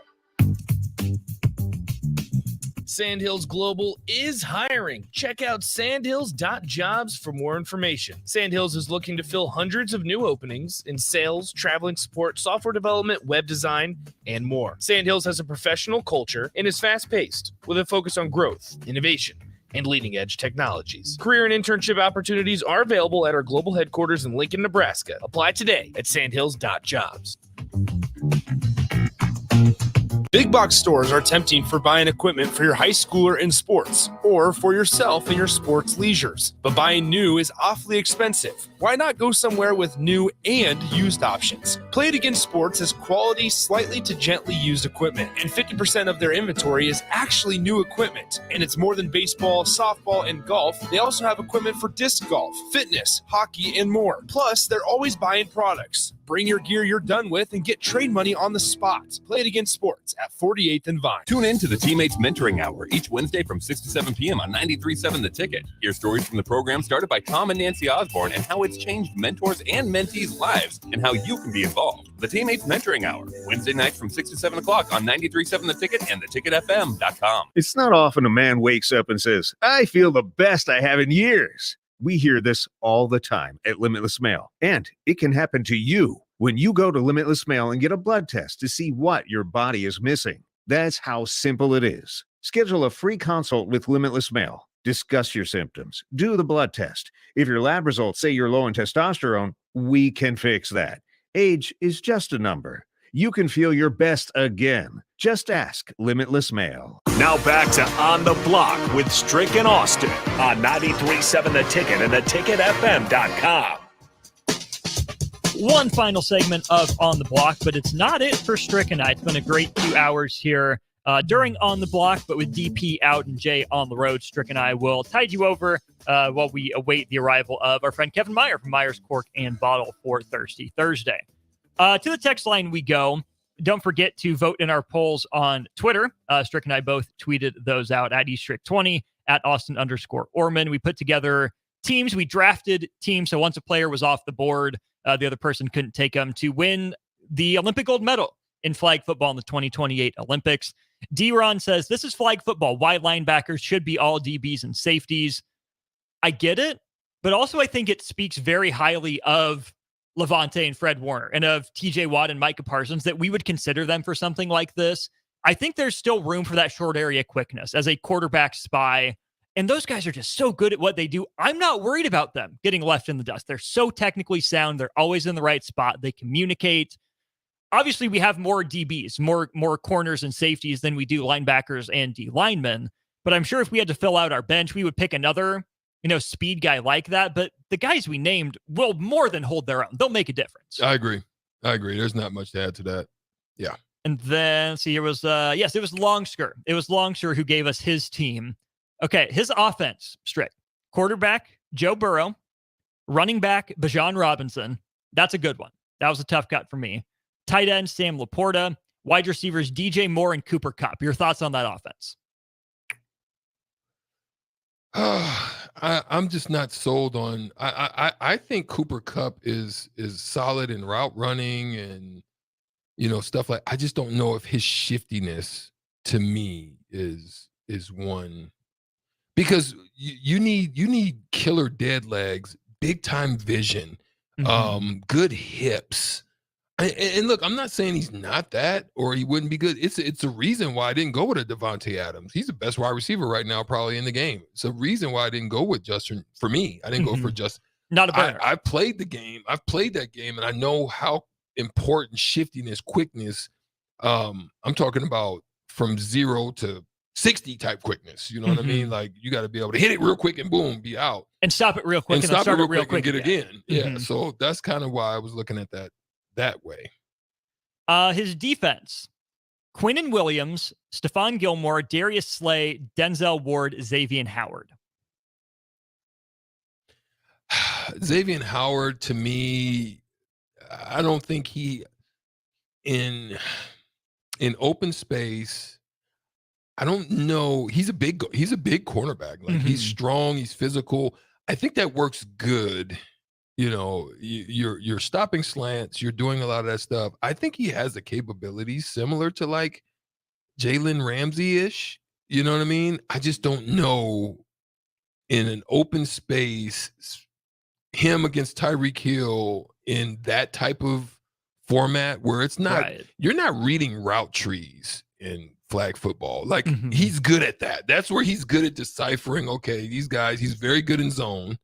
Sandhills Global is hiring. Check out sandhills.jobs for more information. Sandhills is looking to fill hundreds of new openings in sales, traveling support, software development, web design, and more. Sandhills has a professional culture and is fast-paced with a focus on growth, innovation, and leading-edge technologies. Career and internship opportunities are available at our global headquarters in Lincoln, Nebraska. Apply today at sandhills.jobs. Big box stores are tempting for buying equipment for your high schooler in sports or for yourself in your sports leisures. But buying new is awfully expensive. Why not go somewhere with new and used options? Play It Again Sports has quality, slightly to gently used equipment, and 50% of their inventory is actually new equipment. And it's more than baseball, softball, and golf. They also have equipment for disc golf, fitness, hockey, and more. Plus, they're always buying products. Bring your gear you're done with and get trade money on the spot. Play It Again Sports at 48th and Vine. Tune in to the Teammates Mentoring Hour each Wednesday from 6 to 7 p.m. on 93.7 The Ticket. Hear stories from the program started by Tom and Nancy Osborne and how it's changed mentors and mentees' lives and how you can be involved. The Teammates Mentoring Hour, Wednesday nights from 6 to 7 o'clock on 93.7 The Ticket and theticketfm.com. It's not often a man wakes up and says, I feel the best I have in years. We hear this all the time at Limitless Mail, and it can happen to you when you go to Limitless Mail and get a blood test to see what your body is missing. That's how simple it is. Schedule a free consult with Limitless Mail. Discuss your symptoms. Do the blood test. If your lab results say you're low in testosterone, we can fix that. Age is just a number. You can feel your best again. Just ask Limitless Mail. Now back to On the Block with Strick and Austin on 93.7 The Ticket and theticketfm.com. One final segment of On the Block, but it's not it for Strick and I. It's been a great 2 hours here during On the Block, but with DP out and Jay on the road, Strick and I will tide you over while we await the arrival of our friend Kevin Meyer from Meyer's Cork and Bottle for Thirsty Thursday. To the text line we go. Don't forget to vote in our polls on Twitter. Strick and I both tweeted those out at eStrick20, at Austin_Orman. We put together teams. We drafted teams. So once a player was off the board, the other person couldn't take them to win the Olympic gold medal in flag football in the 2028 Olympics. D-Ron says, this is flag football. Wide linebackers should be all DBs and safeties. I get it, but also I think it speaks very highly of Levante and Fred Warner and of TJ Watt and Micah Parsons that we would consider them for something like this. I think there's still room for that short area quickness as a quarterback spy. And those guys are just so good at what they do. I'm not worried about them getting left in the dust. They're so technically sound. They're always in the right spot. They communicate. Obviously, we have more DBs, more corners and safeties than we do linebackers and D linemen. But I'm sure if we had to fill out our bench, we would pick another, speed guy like that. But the guys we named will more than hold their own. They'll make a difference. I agree. There's not much to add to that. Yeah. And then, it was Longsker. It was Longsker who gave us his team. Okay, his offense, Strick. Quarterback, Joe Burrow. Running back, Bijan Robinson. That's a good one. That was a tough cut for me. Tight end, Sam Laporta. Wide receivers, DJ Moore and Cooper Kupp. Your thoughts on that offense? I'm just not sold on. I think Cooper Kupp is solid in route running and stuff like. I just don't know if his shiftiness to me is one, because you need killer dead legs, big time vision, good hips. And look, I'm not saying he's not that or he wouldn't be good. It's a reason why I didn't go with a Devontae Adams. He's the best wide receiver right now, probably in the game. It's a reason why I didn't go with Justin. For me, I didn't go for Justin. Not a burner. I played the game. I've played that game, and I know how important shiftiness, quickness. I'm talking about from 0 to 60 type quickness. You know what I mean? Like, you got to be able to hit it real quick and boom, be out. And stop it real quick and start it real quick and get again. Yeah. So that's kind of why I was looking at that way. His defense, Quinnen Williams, Stephon Gilmore, Darius Slay, Denzel Ward, Xavier Howard. Xavier Howard, to me, I don't think he in open space. I don't know. He's a big cornerback. Like, he's strong, he's physical. I think that works good. You're stopping slants. You're doing a lot of that stuff. I think he has the capabilities similar to like Jalen Ramsey-ish. You know what I mean? I just don't know in an open space, him against Tyreek Hill in that type of format where it's not, you're not reading route trees in flag football. Like, he's good at that. That's where he's good at deciphering, okay, these guys, he's very good in zone.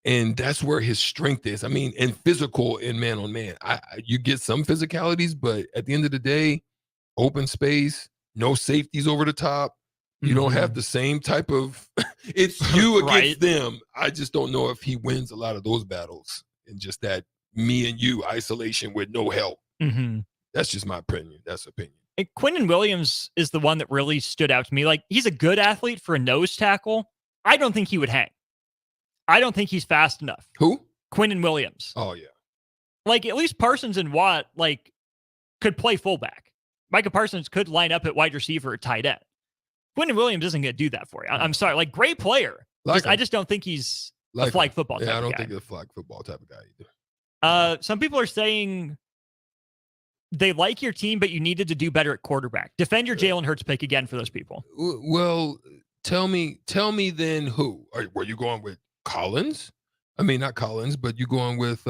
And that's where his strength is. I mean, and physical and man on man. You get some physicalities, but at the end of the day, open space, no safeties over the top. You don't have the same type of it's you against Right. them. I just don't know if he wins a lot of those battles in just that me and you isolation with no help. Mm-hmm. That's just my opinion. That's opinion. And Quinnen Williams is the one that really stood out to me. Like, he's a good athlete for a nose tackle. I don't think he would hang. I don't think he's fast enough. Who? Quinnen Williams. Oh, yeah. Like, at least Parsons and Watt, like, could play fullback. Micah Parsons could line up at wide receiver or tight end. Quinnen Williams isn't going to do that for you. I'm sorry. Like, great player. I just don't think he's a flag football type Yeah, I don't of guy. think he's a flag football type of guy either. Some people are saying they like your team, but you needed to do better at quarterback. Defend your Jalen Hurts pick again for those people. Well, tell me then who? Were you going with Collins? I mean, not Collins, but you going with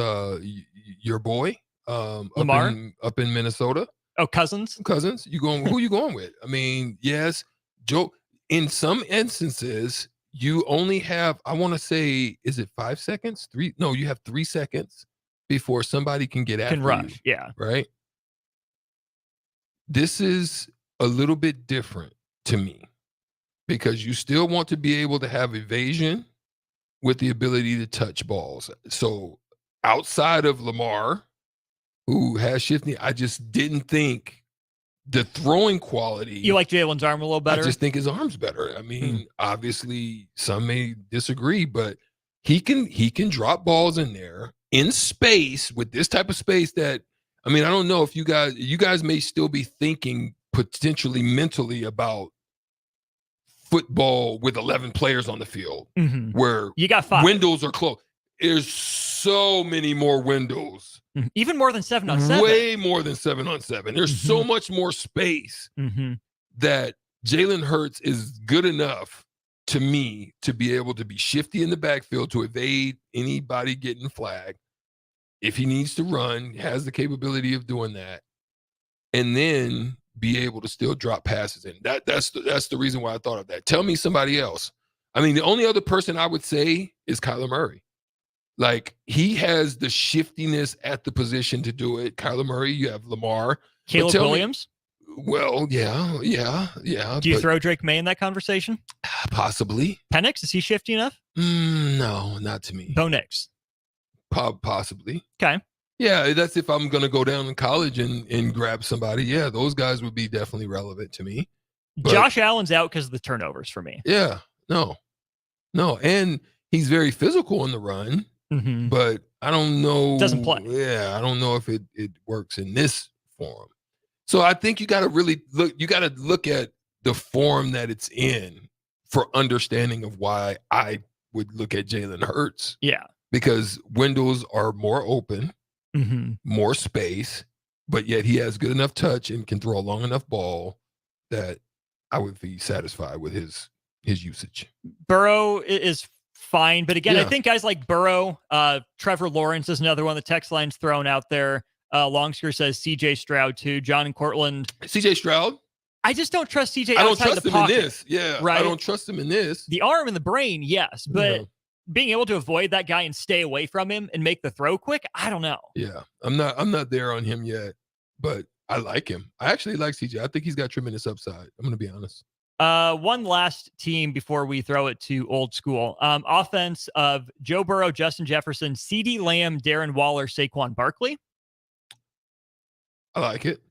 your boy Lamar? up in Minnesota? Oh, Cousins? Cousins. Who you going with? I mean, yes, Joe. In some instances, you only have, I want to say, is it 5 seconds? No, you have 3 seconds before somebody can get after Can rush, you. yeah. Right? This is a little bit different to me because you still want to be able to have evasion with the ability to touch balls. So outside of Lamar, who has shifting, I just didn't think the throwing quality. You like Jalen's arm a little better? I just think his arm's better. I mean, obviously some may disagree, but he can drop balls in there in space with this type of space that, I mean, I don't know if you guys may still be thinking potentially mentally about football with 11 players on the field where you got 5 windows are closed. There's so many more windows. Even more than 7-on-7. Way more than 7-on-7. There's so much more space that Jalen Hurts is good enough to me to be able to be shifty in the backfield to evade anybody getting flagged. If he needs to run, has the capability of doing that, and then be able to still drop passes in. That's the reason why I thought of that. Tell me somebody else. I mean, the only other person I would say is Kyler Murray. Like, he has the shiftiness at the position to do it. Kyler Murray, you have Lamar. Caleb Williams? Well, yeah. Do you throw Drake May in that conversation? Possibly. Penix, is he shifty enough? No, not to me. Bo Nix? Possibly. Okay. Yeah, that's if I'm going to go down in college and grab somebody. Yeah, those guys would be definitely relevant to me. But, Josh Allen's out because of the turnovers for me. Yeah, no. And he's very physical in the run, but I don't know. Doesn't play. Yeah, I don't know if it works in this form. So I think you got to really look. You got to look at the form that it's in for understanding of why I would look at Jalen Hurts. Yeah, because windows are more open, more space, but yet he has good enough touch and can throw a long enough ball that I would be satisfied with his usage. Burrow is fine, but again, I Yeah. think guys like Burrow, Trevor Lawrence is another one. The text line's thrown out there. Longsker says CJ Stroud too. John and Cortland. CJ Stroud? I just don't trust CJ. I don't outside trust the him in pocket, this. Yeah, right? I don't trust him in this. The arm and the brain, yes, but No. being able to avoid that guy and stay away from him and make the throw quick, I don't know. Yeah, I'm not there on him yet, but I like him. I actually like CJ. I think he's got tremendous upside. I'm going to be honest. One last team before we throw it to old school. Offense of Joe Burrow, Justin Jefferson, CeeDee Lamb, Darren Waller, Saquon Barkley. I like it.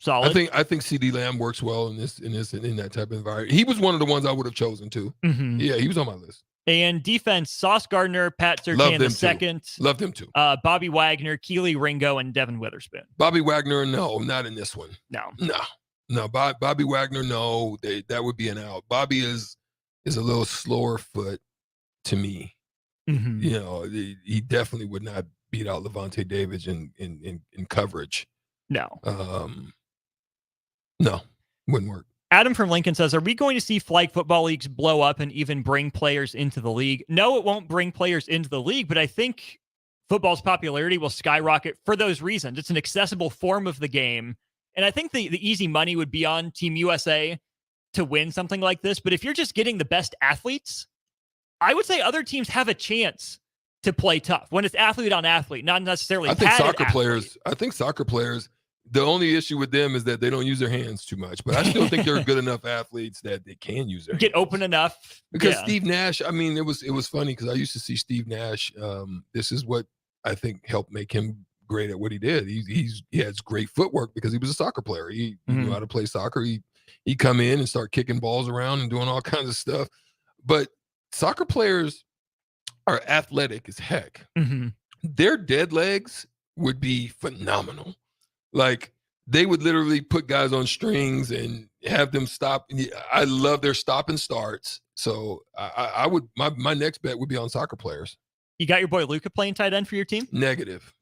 Solid. I think CeeDee Lamb works well in that type of environment. He was one of the ones I would have chosen too. Yeah, he was on my list. And defense, Sauce Gardner, Pat Love Surtain them the second. Love them too. Bobby Wagner, Keely Ringo, and Devin Witherspoon. Bobby Wagner, no, not in this one. No. Bobby Wagner, no. That would be an out. Bobby is a little slower foot to me. You know, he definitely would not beat out Levante David in coverage. No. No, wouldn't work. Adam from Lincoln says, are we going to see flag football leagues blow up and even bring players into the league? No, it won't bring players into the league, but I think football's popularity will skyrocket for those reasons. It's an accessible form of the game. And I think the easy money would be on Team USA to win something like this. But if you're just getting the best athletes, I would say other teams have a chance to play tough when it's athlete on athlete, not necessarily I think padded soccer athlete. players. I think soccer players. The only issue with them is that they don't use their hands too much, but I still think they're good enough athletes that they can use their Get hands. open enough. Because Yeah. Steve Nash, I mean, it was funny because I used to see Steve Nash. This is what I think helped make him great at what he did. He has great footwork because he was a soccer player. He knew how to play soccer. He come in and start kicking balls around and doing all kinds of stuff. But soccer players are athletic as heck. Mm-hmm. Their dead legs would be phenomenal. Like they would literally put guys on strings and have them stop. I love their stop and starts. So I would my next bet would be on soccer players. You got your boy Luka playing tight end for your team? Negative.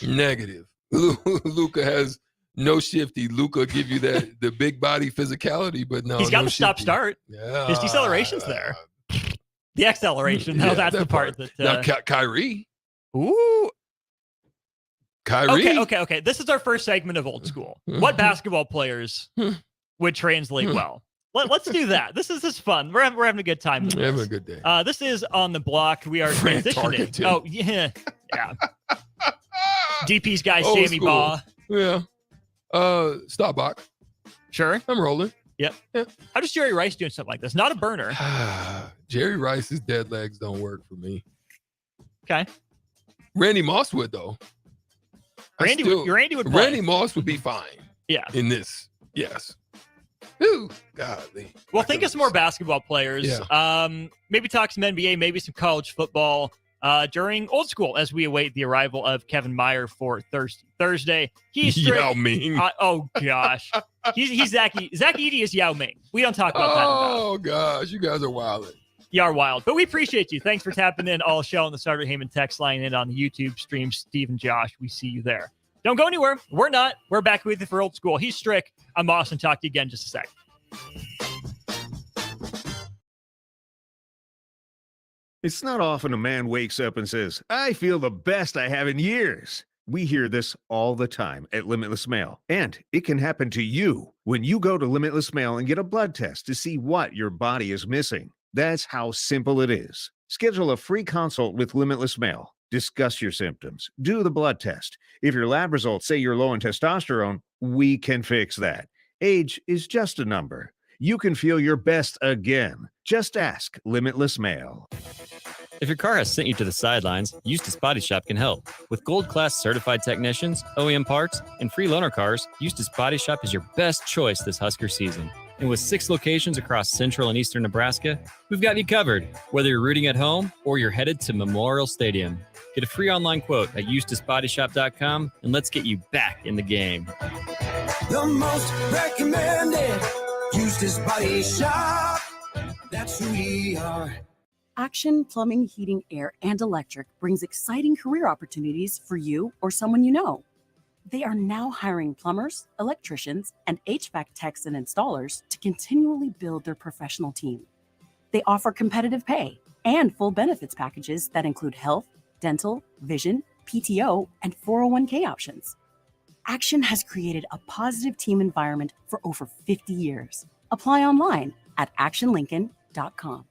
Negative. Luka has no shifty. Luka give you the big body physicality, but no. He's got no the stop shifty. start. Yeah. His deceleration's there. The acceleration. No, Yeah, that's the that part that. Now, Kyrie. Ooh. Kyrie. Okay. This is our first segment of Old School. What basketball players would translate well? Let's do that. This is fun. We're having a good time. We're having a good day. This is On the Block. We are Fran transitioning. Tarkenton. Oh, yeah. DP's guy, Old Sammy school. Baugh. Yeah. Stopbach. Sure. I'm rolling. Yep. Yeah. How does Jerry Rice doing something like this? Not a burner. Jerry Rice's dead legs don't work for me. Okay. Randy Moss would though. Randy would play. Randy Moss would be fine. Yeah. In this. Yes. Ooh, golly. Well, think of some more basketball players. Yeah. Maybe talk some NBA, maybe some college football during Old School as we await the arrival of Kevin Meyer for Thursday. He's Yao Ming. Oh gosh, he's Zach Edey is Yao Ming. We don't talk about that enough. Oh gosh, you guys are wild. You are wild, but we appreciate you. Thanks for tapping in all show on the Sartor Heyman text line and on the YouTube stream. Steve and Josh, we see you there. Don't go anywhere. We're not. We're back with you for Old School. He's Strick. I'm Austin. Talk to you again in just a sec. It's not often a man wakes up and says, I feel the best I have in years. We hear this all the time at Limitless Mail, and it can happen to you when you go to Limitless Mail and get a blood test to see what your body is missing. That's how simple it is. Schedule a free consult with Limitless Mail. Discuss your symptoms. Do the blood test. If your lab results say you're low in testosterone, we can fix that. Age is just a number. You can feel your best again. Just ask Limitless Mail. If your car has sent you to the sidelines, Eustace Body Shop can help. With gold-class certified technicians, OEM parts, and free loaner cars, Eustace Body Shop is your best choice this Husker season. And with 6 locations across central and eastern Nebraska, we've got you covered, whether you're rooting at home or you're headed to Memorial Stadium. Get a free online quote at EustaceBodyShop.com, and let's get you back in the game. The most recommended Eustace Body Shop. That's who we are. Action Plumbing, Heating, Air, and Electric brings exciting career opportunities for you or someone you know. They are now hiring plumbers, electricians, and HVAC techs and installers to continually build their professional team. They offer competitive pay and full benefits packages that include health, dental, vision, PTO, and 401k options. Action has created a positive team environment for over 50 years. Apply online at actionlincoln.com.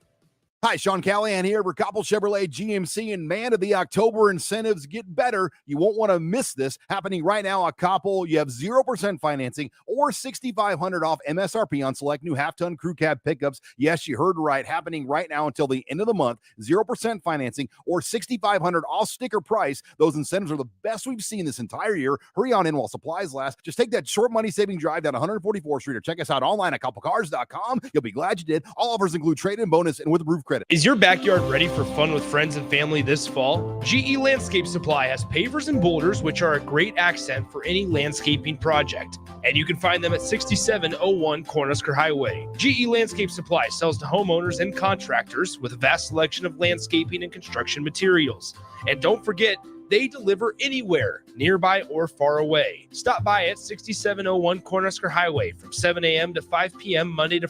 Hi, Sean Callahan here. Verkoppel Chevrolet GMC and man of the October incentives get better. You won't want to miss this. Happening right now at Koppel. You have 0% financing or $6,500 off MSRP on select new half-ton crew cab pickups. Yes, you heard right. Happening right now until the end of the month. 0% financing or $6,500 off sticker price. Those incentives are the best we've seen this entire year. Hurry on in while supplies last. Just take that short money-saving drive down 144th Street or check us out online at koppelcars.com. You'll be glad you did. All offers include trade-in bonus and with roof credit. Is your backyard ready for fun with friends and family this fall? GE Landscape Supply has pavers and boulders, which are a great accent for any landscaping project. And you can find them at 6701 Cornhusker Highway. GE Landscape Supply sells to homeowners and contractors with a vast selection of landscaping and construction materials. And don't forget, they deliver anywhere, nearby or far away. Stop by at 6701 Cornhusker Highway from 7 a.m. to 5 p.m. Monday to